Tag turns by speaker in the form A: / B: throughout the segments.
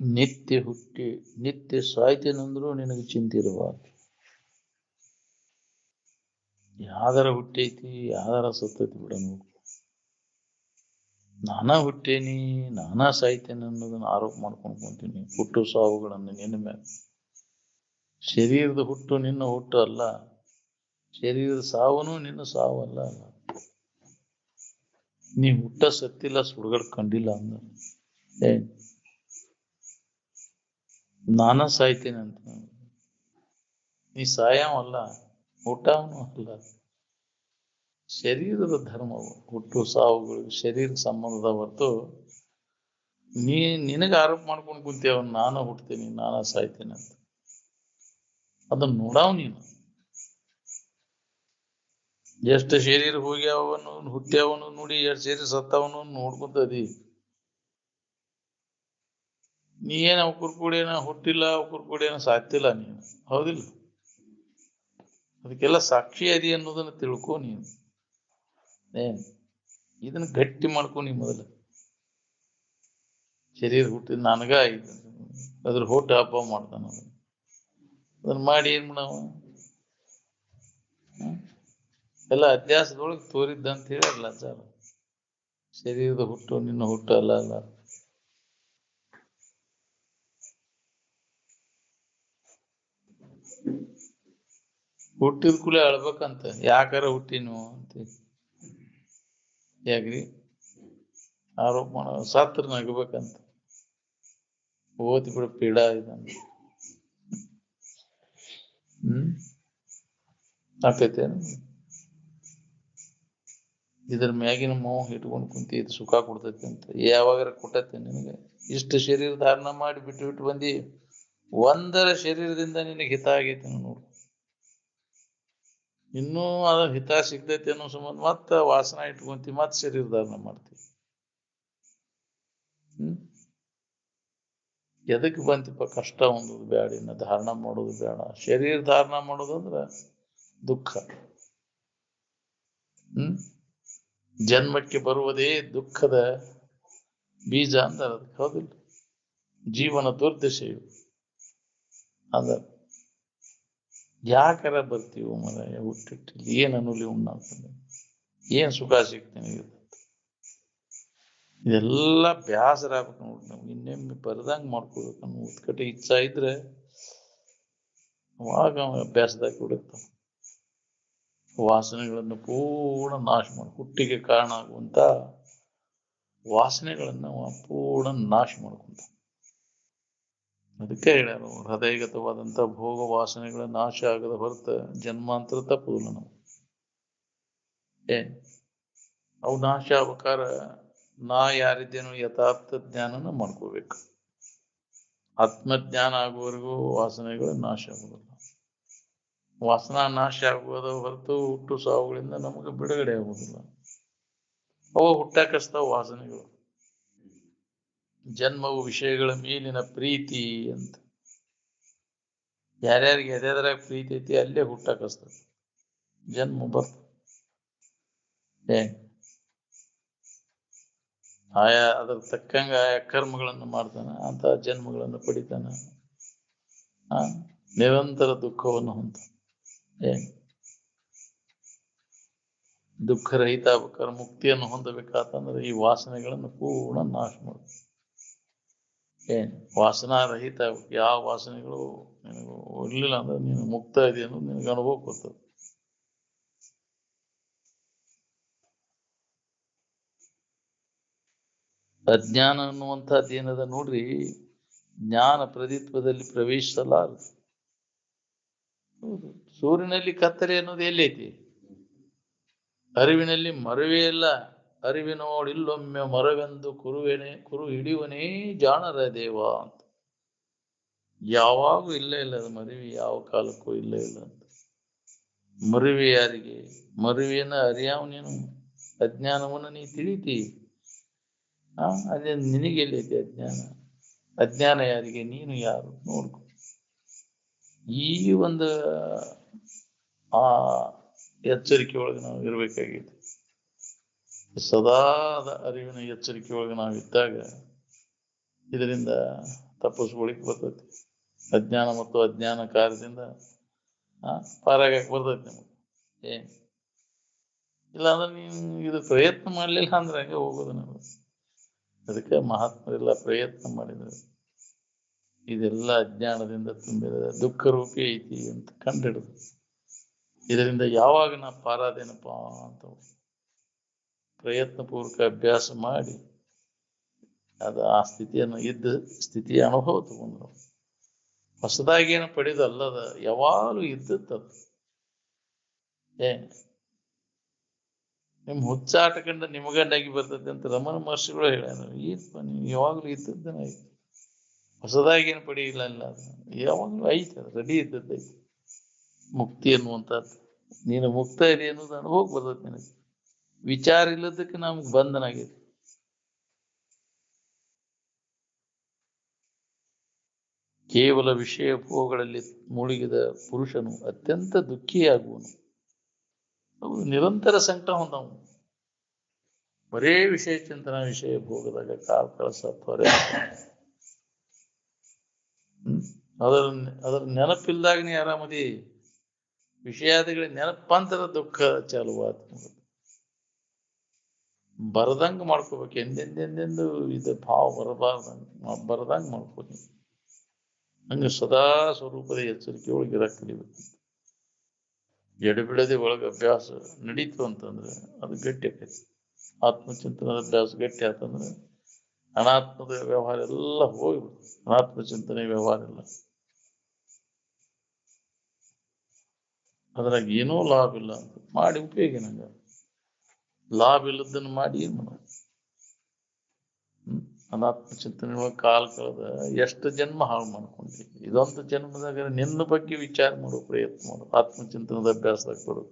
A: ನಿತ್ಯ ಹುಟ್ಟಿ ನಿತ್ಯ ಸಾಯ್ತೇನಂದ್ರೂ ನಿನಗೆ ಚಿಂತೆ ಇರಬಾರ್ದು. ಯಾವ್ದಾರ ಹುಟ್ಟೈತಿ ಯಾವ್ದಾರ ಸತ್ತೈತಿ ಬಿಡ ನೋಡು. ನಾನಾ ಹುಟ್ಟೇನಿ ನಾನಾ ಸಾಯ್ತೇನೆ ಅನ್ನೋದನ್ನ ಆರೋಪ ಮಾಡ್ಕೊಂಡು ಕುಂತೀನಿ. ಹುಟ್ಟು ಸಾವುಗಳನ್ನು ನಿನ್ನ ಮೇಲೆ. ಶರೀರದ ಹುಟ್ಟು ನಿನ್ನ ಹುಟ್ಟು ಅಲ್ಲ, ಶರೀರದ ಸಾವನು ನಿನ್ನ ಸಾವಲ್ಲ. ನೀ ಹುಟ್ಟ ಸತ್ತಿಲ್ಲ, ಸುಡುಗಡೆ ಕಂಡಿಲ್ಲ ಅಂದ ನಾನ ಸಾಯ್ತೇನೆ ಅಂತ. ನೀ ಸಾಯವಲ್ಲ, ಹುಟ್ಟವನು ಅಲ್ಲ. ಶರೀರದ ಧರ್ಮವು ಹುಟ್ಟು ಸಾವುಗಳು ಶರೀರ ಸಂಬಂಧದ ಹೊರತು ನಿನಗೆ ಆರೋಪ ಮಾಡ್ಕೊಂಡು ಕುಂತೇವ ನಾನು ಹುಟ್ಟತೀನಿ ನಾನ ಸಾಯ್ತೇನೆ ಅಂತ. ಅದನ್ನ ನೋಡಾವ್ ನೀನು. ಎಷ್ಟು ಶರೀರ ಹೋಗ್ಯಾವನು ಹುಟ್ಟ್ಯಾವನು ನೋಡಿ, ಎಷ್ಟು ಶರೀರ ಸತ್ತವನು ನೋಡ್ಕೊಂತದಿ. ನೀ ಏನ ಅವ್ರ ಕೂಡೇನ ಹುಟ್ಟಿಲ್ಲ, ಅವ್ರ ಕೂಡೇನ ಸಾಯ್ತಿಲ್ಲ ನೀನು, ಹೌದಿಲ್ಲ? ಅದಕ್ಕೆಲ್ಲ ಸಾಕ್ಷಿ ಅದಿ ಅನ್ನೋದನ್ನ ತಿಳ್ಕೊ ನೀನು. ಇದನ್ನ ಗಟ್ಟಿ ಮಾಡ್ಕೊ ನೀ ಮೊದಲ. ಶರೀರ ಹುಟ್ಟಿದ ನನಗ ಆಯ್ತು, ಅದ್ರ ಹುಟ್ಟು ಹಬ್ಬ ಮಾಡ್ತಾನ. ಅದನ್ನ ಮಾಡಿ ಏನ್ ಮಾಡವ? ಎಲ್ಲ ಅಧ್ಯಾಸದೊಳಗೆ ತೋರಿದ್ದಂತ ಹೇಳಿರಲ್ಲ ಸರ್. ಶರೀರದ ಹುಟ್ಟು ನಿನ್ನ ಹುಟ್ಟು ಅಲ್ಲ. ಹುಟ್ಟಿದ ಕೂಡಲೇ ಅಳ್ಬೇಕಂತ, ಯಾಕಾರ ಹುಟ್ಟಿನು ಅಂತ. ಯಾಕ್ರಿ ಆರೋಪ ಮಾಡೋ? ಸತ್ರ ನಗಬೇಕಂತ. ಓದಿ ಬಿಡ ಪೀಡ ಇದಂತ. ಆಕೈತೇನು? ಇದ್ರ ಮ್ಯಾಗಿನ ಮೋಹ ಇಟ್ಕೊಂಡು ಕುಂತಿ, ಇದು ಸುಖ ಕೊಡ್ತೈತಿ ಅಂತ. ಯಾವಾಗಾರ ಕೊಟ್ಟೈತೆ ನಿನಗೆ? ಇಷ್ಟು ಶರೀರ ಧಾರಣ ಮಾಡಿ ಬಿಟ್ಟು ಬಂದಿ, ಒಂದರ ಶರೀರದಿಂದ ನಿನಗೆ ಹಿತ ಆಗೈತಿ ನೋಡು. ಇನ್ನೂ ಅದ ಹಿತ ಸಿಗ್ತೈತಿ ಅನ್ನೋ ಸಂಬಂಧ ಮತ್ತ ವಾಸನ ಇಟ್ಕೊಂತಿ, ಮತ್ ಶರೀರ ಧಾರಣ ಮಾಡ್ತೀವಿ. ಎದಕ್ ಬಂತಿಪ್ಪ ಕಷ್ಟ? ಹೊಂದೋದು ಬೇಡ, ಇನ್ನ ಧಾರಣ ಮಾಡೋದು ಬೇಡ. ಶರೀರ ಧಾರಣ ಮಾಡೋದಂದ್ರ ದುಃಖ. ಜನ್ಮಕ್ಕೆ ಬರುವುದೇ ದುಃಖದ ಬೀಜ ಅಂತಾರ. ಅದಕ್ಕೆ ಹೌದಿಲ್ಲ? ಜೀವನ ದುರ್ದಶೆಯು ಅದ. ಯಾಕಾರ ಬರ್ತೀವ ಮರ ಹುಟ್ಟಿಟ್ಟಿಲ್ಲ? ಏನ್ ಅನ್ನಲಿ ಉಣ್ಣಾಕ? ಏನ್ ಸುಖ ಸಿಗ್ತೀನಿ? ಇದೆಲ್ಲ ಬ್ಯಾಸರ ಆಗ್ಬೇಕು ನೋಡಿ. ನಾವು ಇನ್ನೊಮ್ಮೆ ಬರ್ದಂಗ ಮಾಡ್ಕೋಬೇಕು ಅನ್ನೋ ಉತ್ಕಟ ಇಚ್ಛಾ ಇದ್ರೆ ಅವಾಗ ಅಭ್ಯಾಸದಾಗ ಬಿಡುತ್ತ. ವಾಸನೆಗಳನ್ನು ಪೂರ್ಣ ನಾಶ ಮಾಡಿ, ಹುಟ್ಟಿಗೆ ಕಾರಣ ಆಗುವಂತ ವಾಸನೆಗಳನ್ನ ಪೂರ್ಣ ನಾಶ ಮಾಡ್ಕೊಂತ. ಅದಕ್ಕೆ ಹೇಳ್ಯಾರ, ಹೃದಯಗತವಾದಂತ ಭೋಗ ವಾಸನೆಗಳ ನಾಶ ಆಗದ ಹೊರತ ಜನ್ಮಾಂತರ ತಪ್ಪುದಿಲ್ಲ ನಾವು. ಅವು ನಾಶ ಆಗ್ಬೇಕಾರ ನಾ ಯಾರಿದ್ದೇನೋ ಯಥಾರ್ಥ ಜ್ಞಾನನ ಮಾಡ್ಕೋಬೇಕು. ಆತ್ಮಜ್ಞಾನ ಆಗುವವರೆಗೂ ವಾಸನೆಗಳು ನಾಶ ಆಗುವುದಿಲ್ಲ. ವಾಸನಾ ನಾಶ ಆಗುವುದ ಹೊರತು ಹುಟ್ಟು ಸಾವುಗಳಿಂದ ನಮಗೆ ಬಿಡುಗಡೆ ಆಗುವುದಿಲ್ಲ. ಅವು ಹುಟ್ಟಾಕಸ್ತಾವ ವಾಸನೆಗಳು. ಜನ್ಮವು ವಿಷಯಗಳ ಮೇಲಿನ ಪ್ರೀತಿ ಅಂತ. ಯಾರ್ಯಾರಿಗೆ ಎದೆದ್ರಾಗ ಪ್ರೀತಿ ಐತಿ ಅಲ್ಲೇ ಹುಟ್ಟಾಕಸ್ತದೆ, ಜನ್ಮ ಬರ್ತ. ಆಯಾ ಅದ್ರ ತಕ್ಕಂಗ ಆಯಾ ಕರ್ಮಗಳನ್ನು ಮಾಡ್ತಾನ, ಅಂತ ಜನ್ಮಗಳನ್ನು ಪಡಿತಾನ. ನಿರಂತರ ದುಃಖವನ್ನು ಹೊಂದ. ದುಃಖರಹಿತ ಆಗ್ಬೇಕಾದ್ರೆ, ಮುಕ್ತಿಯನ್ನು ಹೊಂದಬೇಕಾತಂದ್ರೆ ಈ ವಾಸನೆಗಳನ್ನು ಪೂರ್ಣ ನಾಶ ಮಾಡ್ಬೇಕು. ವಾಸನಾರಹಿತ ಆಗ್ಬೇಕು. ಯಾವ ವಾಸನೆಗಳು ನಿನಗೆ ಒಡ್ಲಿಲ್ಲ ಅಂದ್ರೆ ನೀನು ಮುಕ್ತ ಇದೆ ಅನ್ನೋದು ನಿನಗೆ ಅನುಭವ ಕೊಡ್ತದೆ. ಅಜ್ಞಾನ ಅನ್ನುವಂಥದ್ದು ಏನದ ನೋಡ್ರಿ, ಜ್ಞಾನ ಪ್ರದೀಪದಲ್ಲಿ ಪ್ರವೇಶಿಸಲಾರದು. ಸೂರ್ಯನಲ್ಲಿ ಕತ್ತಲೆ ಅನ್ನೋದು ಎಲ್ಲೈತಿ? ಅರಿವಿನಲ್ಲಿ ಮರವೇ ಇಲ್ಲ. ಅರಿವಿನೋಡಿಲ್ಲೊಮ್ಮೆ ಮರವೆಂದು ಕುರು ಹಿಡಿಯುವನೇ ಜಾಣರ ದೇವ ಅಂತ. ಯಾವಾಗೂ ಇಲ್ಲ ಅದು ಮರಿವಿ, ಯಾವ ಕಾಲಕ್ಕೂ ಇಲ್ಲ ಅಂತ. ಮರುವೆ ಯಾರಿಗೆ? ಮರುವೆಯನ್ನ ಅರಿಯಾವ ನೀನು. ಅಜ್ಞಾನವನ್ನು ನೀ ತಿಳಿತಿ. ಅದೇ ನಿನಗೆಲ್ಲೈತಿ ಅಜ್ಞಾನ? ಅಜ್ಞಾನ ಯಾರಿಗೆ? ನೀನು ಯಾರು ನೋಡ್ಕೊ. ಈ ಒಂದು ಎಚ್ಚರಿಕೆ ಒಳಗೆ ನಾವು ಇರ್ಬೇಕಾಗಿದೆ. ಸದಾದ ಅರಿವಿನ ಎಚ್ಚರಿಕೆ ಒಳಗೆ ನಾವಿದ್ದಾಗ ಇದರಿಂದ ತಪ್ಪಿಸ್ಕೊಳಿಕ್ ಬರ್ತೈತಿ. ಅಜ್ಞಾನ ಮತ್ತು ಅಜ್ಞಾನ ಕಾರ್ಯದಿಂದ ಪಾರಾಗಕ್ಕೆ ಬರ್ತೈತಿ ನಿಮಗೆ. ಏನ್ ಇಲ್ಲಾಂದ್ರೆ ನೀನು ಇದು ಪ್ರಯತ್ನ ಮಾಡಲಿಲ್ಲ ಅಂದ್ರೆ ಹಂಗೆ ಹೋಗೋದು ನಾವು. ಅದಕ್ಕೆ ಮಹಾತ್ಮರೆಲ್ಲ ಪ್ರಯತ್ನ ಮಾಡಿದ್ರು. ಇದೆಲ್ಲ ಅಜ್ಞಾನದಿಂದ ತುಂಬಿದ ದುಃಖ ರೂಪಿ ಐತಿ ಅಂತ ಕಂಡಿಡಿದು ಇದರಿಂದ ಯಾವಾಗ ನಾ ಪಾರಾದೇನಪ್ಪ ಅಂತ ಪ್ರಯತ್ನ ಪೂರ್ವಕ ಅಭ್ಯಾಸ ಮಾಡಿ ಅದು ಆ ಸ್ಥಿತಿಯನ್ನು ಸ್ಥಿತಿಯ ಅನುಭವ ತಗೊಂಡ್ರು. ಹೊಸದಾಗೇನು ಪಡೆದಲ್ಲದ ಯಾವಾಗಲೂ ಇದ್ದದ್ದು. ನಿಮ್ ಹುಚ್ಚಾಟ ಕಂಡ ನಿಮಗಂಡಾಗಿ ಬರ್ತದೆ ಅಂತ ರಮಣ ಮಹರ್ಷಿಗಳು ಹೇಳ್ಯಾರ. ಏನಪ್ಪ ನೀವು ಯಾವಾಗಲೂ ಇದ್ದದ್ದನ ಐತಿ, ಹೊಸದಾಗೇನು ಪಡೆಯಿಲ್ಲ ಇಲ್ಲ, ಅದು ಯಾವಾಗಲೂ ಐತಿ, ಅದು ರೆಡಿ ಇದ್ದದ್ದೈತಿ. ಮುಕ್ತಿ ಅನ್ನುವಂಥದ್ದು ನೀನು ಮುಕ್ತ ಇದೆ ಅನ್ನೋದು ಅನುಭವ ಬರ್ತದೆ ನಿನಗೆ. ವಿಚಾರ ಇಲ್ಲದಕ್ಕೆ ನಮ್ಗೆ ಬಂಧನ ಆಗಿದೆ. ಕೇವಲ ವಿಷಯ ಭೋಗಗಳಲ್ಲಿ ಮುಳುಗಿದ ಪುರುಷನು ಅತ್ಯಂತ ದುಃಖಿಯಾಗುವನು. ನಿರಂತರ ಸಂಕಟ ಹೊಂದವನು. ಬರೇ ವಿಷಯ ಚಿಂತನ, ವಿಷಯ ಭೋಗದಾಗ ಕಾಲ ಕಳಸ ತೊರೆ. ಅದರ ನೆನಪಿಲ್ದಾಗ ನೀ ಆರಾಮದಿ. ವಿಷಯಾದಿಗಳಿಗೆ ನೆನಪಂತರ ದುಃಖ ಚಾಲುವಾತ. ಬರದಂಗ ಮಾಡ್ಕೋಬೇಕು. ಎಂದೆಂದೆಂದೆಂದು ಇದು ಭಾವ ಬರದಂಗ ಮಾಡ್ಕೋಬೇಕು. ಹಂಗೆ ಸದಾ ಸ್ವರೂಪದ ಎಚ್ಚರಿಕೆ ಒಳಗೆ ಇರಕ್ಕೆ ಕಲಿಬೇಕು. ಎಡಬಿಡದೆ ಒಳಗೆ ಅಭ್ಯಾಸ ನಡೀತು ಅಂತಂದ್ರೆ ಅದು ಗಟ್ಟಿ ಆಕೈತಿ. ಆತ್ಮಚಿಂತನದ ಅಭ್ಯಾಸ ಗಟ್ಟಿ ಆತಂದ್ರೆ ಅನಾತ್ಮದ ವ್ಯವಹಾರ ಎಲ್ಲ ಹೋಗ್ಬಿಡ್ತು. ಅನಾತ್ಮ ಚಿಂತನೆ ವ್ಯವಹಾರ ಎಲ್ಲ ಅದ್ರಾಗ ಏನೋ ಲಾಭ ಇಲ್ಲ ಅಂತ ಮಾಡಿ ಉಪಯೋಗ ನಂಗೆ. ಲಾಭ ಇಲ್ಲದನ್ನು ಮಾಡಿ ಏನ್ ಮಾಡೋದು? ಅನಾತ್ಮ ಚಿಂತನೆ ಒಳಗೆ ಕಾಲ ಕಳೆದ ಎಷ್ಟು ಜನ್ಮ ಹಾಳು ಮಾಡ್ಕೊಂಡಿ. ಇದೊಂದು ಜನ್ಮದಾಗ ನಿನ್ನ ಬಗ್ಗೆ ವಿಚಾರ ಮಾಡೋ ಪ್ರಯತ್ನ ಮಾಡು. ಆತ್ಮಚಿಂತನದ ಅಭ್ಯಾಸದಾಗ ಕೊಡು.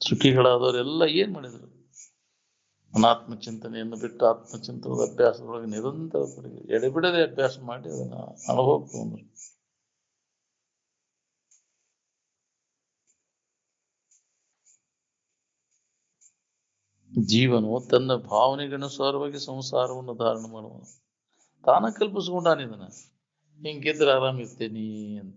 A: ಸುಖಿಗಳಾದವರೆಲ್ಲ ಏನ್ ಮಾಡಿದ್ರು? ಅನಾತ್ಮ ಚಿಂತನೆಯನ್ನು ಬಿಟ್ಟು ಆತ್ಮಚಿಂತನದ ಅಭ್ಯಾಸದೊಳಗೆ ನಿರಂತರ ಎಡೆಬಿಡದೆ ಅಭ್ಯಾಸ ಮಾಡಿ ಅದನ್ನ ಅನುಭವ ತಗೊಂಡ್ರು. ಜೀವನು ತನ್ನ ಭಾವನೆಗನುಸಾರವಾಗಿ ಸಂಸಾರವನ್ನು ಧಾರಣ ಮಾಡುವ. ತಾನ ಕಲ್ಪಿಸ್ಕೊಂಡಾನಿದನ ಹಿಂಗಿದ್ರೆ ಆರಾಮಿರ್ತೇನಿ ಅಂತ.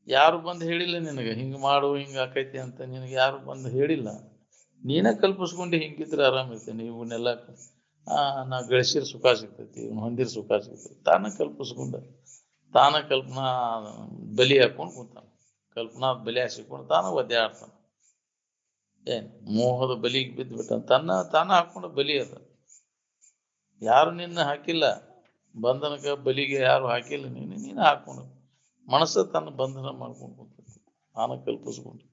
A: ಯಾರು ಬಂದು ಹೇಳಿಲ್ಲ ನಿನಗೆ ಹಿಂಗ್ ಮಾಡು ಹಿಂಗ ಆಕೈತಿ ಅಂತ. ನಿನಗೆ ಯಾರು ಬಂದು ಹೇಳಿಲ್ಲ, ನೀನೇ ಕಲ್ಪಿಸ್ಕೊಂಡು ಹಿಂಗಿದ್ರೆ ಆರಾಮಿರ್ತೇನೆ. ಇವನ್ನೆಲ್ಲ ನಾ ಗಳಿಸಿರ್ ಸುಖ ಸಿಗ್ತೈತಿ, ಇವ್ನು ಹೊಂದಿರ್ ಸುಖ ಸಿಗ್ತೈತಿ. ತಾನ ಕಲ್ಪಿಸ್ಕೊಂಡ ತಾನ ಕಲ್ಪನಾ ಬಲಿ ಹಾಕೊಂಡು ಕೂತಾನ. ಕಲ್ಪನಾ ಬಲಿ ಹಾಸಿಕೊಂಡು ತಾನ ಒದ್ದೆ ಆಡ್ತಾನ. ಏನ್ ಮೋಹದ ಬಲಿಗೆ ಬಿದ್ದು ಬಿಟ್ಟ. ತಾನ ಹಾಕೊಂಡ ಬಲಿ ಅದ. ಯಾರು ನಿನ್ನ ಹಾಕಿಲ್ಲ ಬಂಧನಕ್ಕೆ, ಬಲಿಗೆ ಯಾರು ಹಾಕಿಲ್ಲ. ನೀನು ಹಾಕೊಂಡು ಮನಸ್ಸ ತನ್ನ ಬಂಧನ ಮಾಡ್ಕೊಂಡು ಕೂತೈತಿ. ತಾನ ಕಲ್ಪಿಸ್ಕೊಂಡು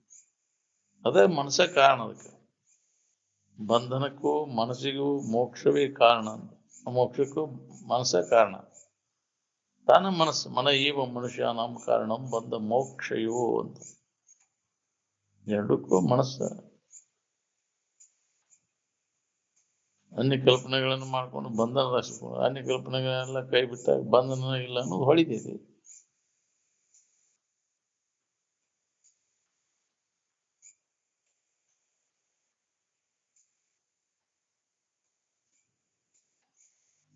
A: ಅದೇ ಮನಸ್ಸ ಕಾರಣ. ಅದಕ್ಕೆ ಬಂಧನಕ್ಕೂ ಮನಸ್ಸಿಗೂ ಮೋಕ್ಷವೇ ಕಾರಣ ಅಂತ. ಮೋಕ್ಷಕ್ಕೂ ಮನಸ್ಸ ಕಾರಣ. ತಾನ ಮನಸ್ಸು ಮನ ಈವ ಮನುಷ್ಯ ನಮ್ಮ ಕಾರಣ ಬಂದ ಮೋಕ್ಷಯೋ ಅಂತ. ಎರಡಕ್ಕೂ ಮನಸ್ಸ. ಅನ್ಯ ಕಲ್ಪನೆಗಳನ್ನು ಮಾಡ್ಕೊಂಡು ಬಂಧನ ರಾಶಿಕೊಂಡು ಅನ್ಯ ಕಲ್ಪನೆಗಳೆಲ್ಲ ಕೈ ಬಿಟ್ಟಾಗ ಬಂಧನ ಇಲ್ಲ ಅನ್ನೋದು ಹೊಳಿತೈತಿ.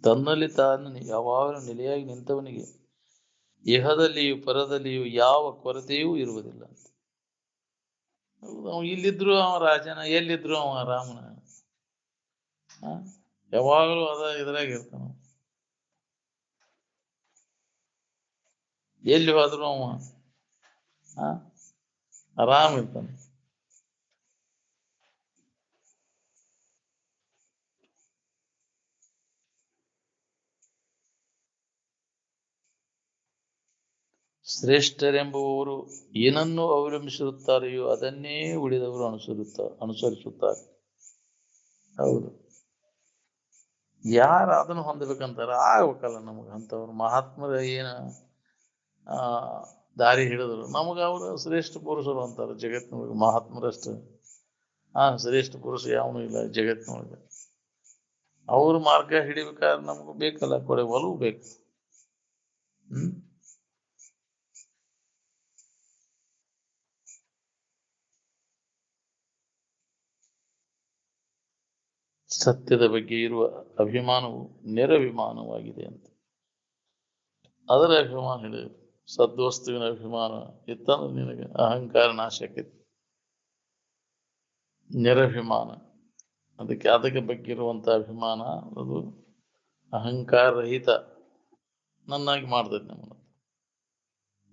A: ತನ್ನಲ್ಲಿ ತಾನು ಯಾವಾಗಲೂ ನೆಲೆಯಾಗಿ ನಿಂತವನಿಗೆ ಇಹದಲ್ಲಿಯೂ ಪರದಲ್ಲಿಯೂ ಯಾವ ಕೊರತೆಯೂ ಇರುವುದಿಲ್ಲ ಅಂತ. ಅವ ಇಲ್ಲಿದ್ರು ಅವ ರಾಜನ, ಎಲ್ಲಿದ್ರು ಅವ ರಾಮನ. ಯಾವಾಗಲೂ ಇದ್ರಾಗ ಇರ್ತಾನ. ಎಲ್ಲಿ ಹೋದ್ರು ಅವ ಆರಾಮ್ ಇರ್ತಾನ. ಶ್ರೇಷ್ಠರೆಂಬುವವರು ಏನನ್ನು ಅವಲಂಬಿಸಿರುತ್ತಾರೆಯೋ ಅದನ್ನೇ ಉಳಿದವರು ಅನುಸರಿಸುತ್ತಾರೆ. ಹೌದು, ಯಾರು ಅದನ್ನು ಹೊಂದಬೇಕಂತಾರ ಆಗ್ಬೇಕಲ್ಲ ನಮಗ. ಅಂತವ್ರು ಮಹಾತ್ಮರ ಏನ ದಾರಿ ಹಿಡಿದ್ರು ನಮಗ ಅವರು ಶ್ರೇಷ್ಠ ಪುರುಷರು ಅಂತಾರೆ ಜಗತ್ತಿನೊಳಗೆ. ಮಹಾತ್ಮರಷ್ಟು ಶ್ರೇಷ್ಠ ಪುರುಷ ಯಾವನು ಇಲ್ಲ ಜಗತ್ತಿನೊಳಗೆ. ಅವ್ರ ಮಾರ್ಗ ಹಿಡಿಬೇಕಾದ್ರೆ ನಮಗೂ ಬೇಕಲ್ಲ, ಕೊಡೆ ಒಲವು ಬೇಕು. ಸತ್ಯದ ಬಗ್ಗೆ ಇರುವ ಅಭಿಮಾನವು ನಿರಭಿಮಾನವಾಗಿದೆ ಅಂತ. ಅದರ ಅಭಿಮಾನ ಹಿಡಿದು ಸದ್ವಸ್ತುವಿನ ಅಭಿಮಾನ ಇತ್ತಂದ್ರೆ ನಿನಗೆ ಅಹಂಕಾರ ನಾಶ ಆಕೈತಿ. ನಿರಭಿಮಾನ ಅದಕ್ಕೆ ಬಗ್ಗೆ ಇರುವಂತ ಅಭಿಮಾನ ಅದು ಅಹಂಕಾರ ರಹಿತ ನನ್ನಾಗಿ ಮಾಡ್ತೈತಿ. ನಮ್ಮನ್ನು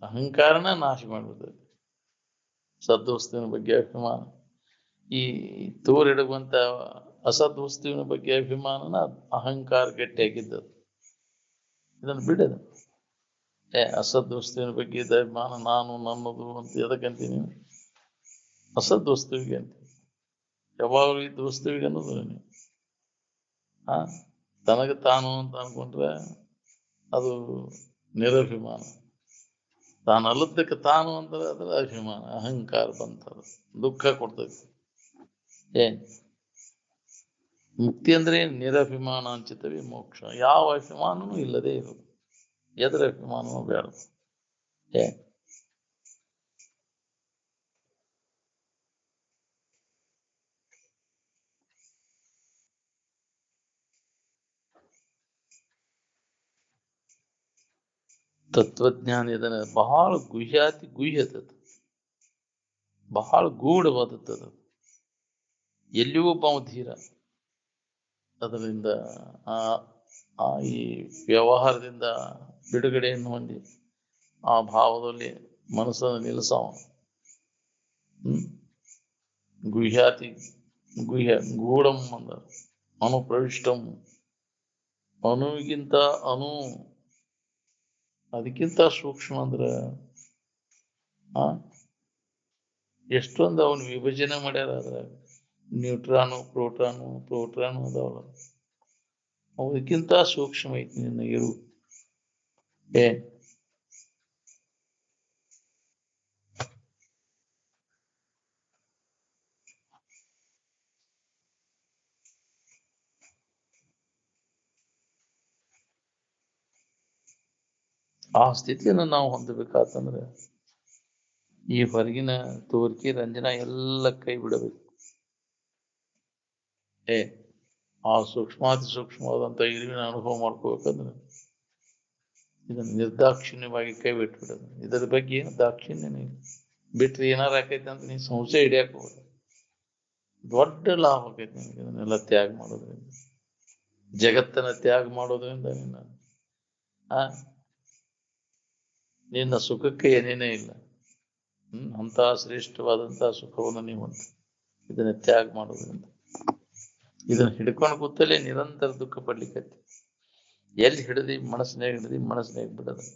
A: ಅಹಂಕಾರನ ನಾಶ ಮಾಡ್ಬಿಡ್ತೈತಿ. ಸದ್ವಸ್ತುವಿನ ಬಗ್ಗೆ ಅಭಿಮಾನ, ಈ ತೋರಿಡುವಂತ ಅಸದ್ವಸ್ತುವಿನ ಬಗ್ಗೆ ಅಭಿಮಾನನ ಅಹಂಕಾರ ಗಟ್ಟಿಯಾಗಿದ್ದದು. ಇದನ್ನು ಬಿಡದು. ಅಸದ್ವಸ್ತುವಿನ ಬಗ್ಗೆ ಇದ್ದ ಅಭಿಮಾನ ನಾನು ನನ್ನದು ಅಂತ ಎದಕ್ಕಂತೀನಿ? ಅಸದ್ವಸ್ತುವಿಗೆ ಅಂತ. ಯಾವಾಗಲೂ ಇದ್ದ ವಸ್ತುವಿಗೆ ಅನ್ನೋದು ನೀವು ತನಗೆ ತಾನು ಅಂತ ಅನ್ಕೊಂಡ್ರೆ ಅದು ನಿರಭಿಮಾನ. ತಾನು ಅಲ್ಲದಕ್ಕೆ ತಾನು ಅಂದ್ರೆ ಅದರ ಅಭಿಮಾನ, ಅಹಂಕಾರ ಬಂತದ, ದುಃಖ ಕೊಡ್ತೈತಿ. ಮುಕ್ತಿ ಅಂದ್ರೆ ನಿರಭಿಮಾನ ಅಂಚಿತವಿ ಮೋಕ್ಷ. ಯಾವ ಅಭಿಮಾನನೂ ಇಲ್ಲದೆ ಇರೋದು. ಎದರ ಅಭಿಮಾನವೂ ಬೇಡ. ತತ್ವಜ್ಞಾನ ಇದನ್ನ ಬಹಳ ಗುಹ್ಯಾತಿ ಗುಹ್ಯತದ, ಬಹಳ ಗೂಢವಾದದ್ದು. ಎಲ್ಲಿಯೂ ಒಬ್ಬ ಧೀರ ಅದರಿಂದ ಈ ವ್ಯವಹಾರದಿಂದ ಬಿಡುಗಡೆಯನ್ನು ಹೊಂದಿ ಆ ಭಾವದಲ್ಲಿ ಮನಸ್ಸನ್ನು ನಿಲ್ಲಿಸವ. ಗುಹ್ಯಾತಿ ಗುಹ್ಯ ಗೂಢಂ ಅಂದ ಅನುಪ್ರವಿಷ್ಟಂ. ಅಣುವಿಗಿಂತ ಅದಕ್ಕಿಂತ ಸೂಕ್ಷ್ಮ ಅಂದ್ರ ಎಷ್ಟೊಂದು ಅವನು ವಿಭಜನೆ ಮಾಡ್ಯಾರ. ಅದ್ರ ನ್ಯೂಟ್ರಾನು ಪ್ರೋಟಾನು ಅದಾವಲ್ಲ, ಅವಕ್ಕಿಂತ ಸೂಕ್ಷ್ಮ ಐತಿ ನಿನ್ನ ಇರು. ಆ ಸ್ಥಿತಿಯನ್ನು ನಾವು ಹೊಂದಬೇಕಾತಂದ್ರೆ ಈ ಹೊರಗಿನ ತೋರಿಕೆ ರಂಜನ ಎಲ್ಲ ಕೈ ಬಿಡಬೇಕು. ಆ ಸೂಕ್ಷ್ಮಾತಿ ಸೂಕ್ಷ್ಮವಾದಂತ ಇರುವಿನ ಅನುಭವ ಮಾಡ್ಕೋಬೇಕಂದ್ರೆ ಇದನ್ನು ನಿರ್ದಾಕ್ಷಿಣ್ಯವಾಗಿ ಕೈ ಬಿಟ್ಬಿಡೋದು. ಇದರ ಬಗ್ಗೆ ಏನು ದಾಕ್ಷಿಣ್ಯ ಬಿಟ್ರೆ ಏನಾರು ಆಕೈತೆ ಅಂತ ನೀನು ಸಂಶಯ ಹಿಡಿಯಕ್ಕೆ ಹೋಗೋದು. ದೊಡ್ಡ ಲಾಭ ಆಕೈತಿ ನಿನಗೆ ಇದನ್ನೆಲ್ಲ ತ್ಯಾಗ ಮಾಡೋದ್ರಿಂದ, ಜಗತ್ತನ್ನ ತ್ಯಾಗ ಮಾಡೋದ್ರಿಂದ. ನಿನ್ನ ಸುಖಕ್ಕೆ ಏನೇನೇ ಇಲ್ಲ. ಅಂತ ಶ್ರೇಷ್ಠವಾದಂತಹ ಸುಖವನ್ನು ನೀವು ಇದನ್ನ ತ್ಯಾಗ ಮಾಡೋದ್ರಿಂದ. ಇದನ್ನ ಹಿಡ್ಕೊಂಡು ಕೂತಲ್ಲೇ ನಿರಂತರ ದುಃಖ ಪಡ್ಲಿಕ್ಕೆ ಎಲ್ಲಿ ಮನಸ್ಸಿನಾಗ ಬಿಡೋದು.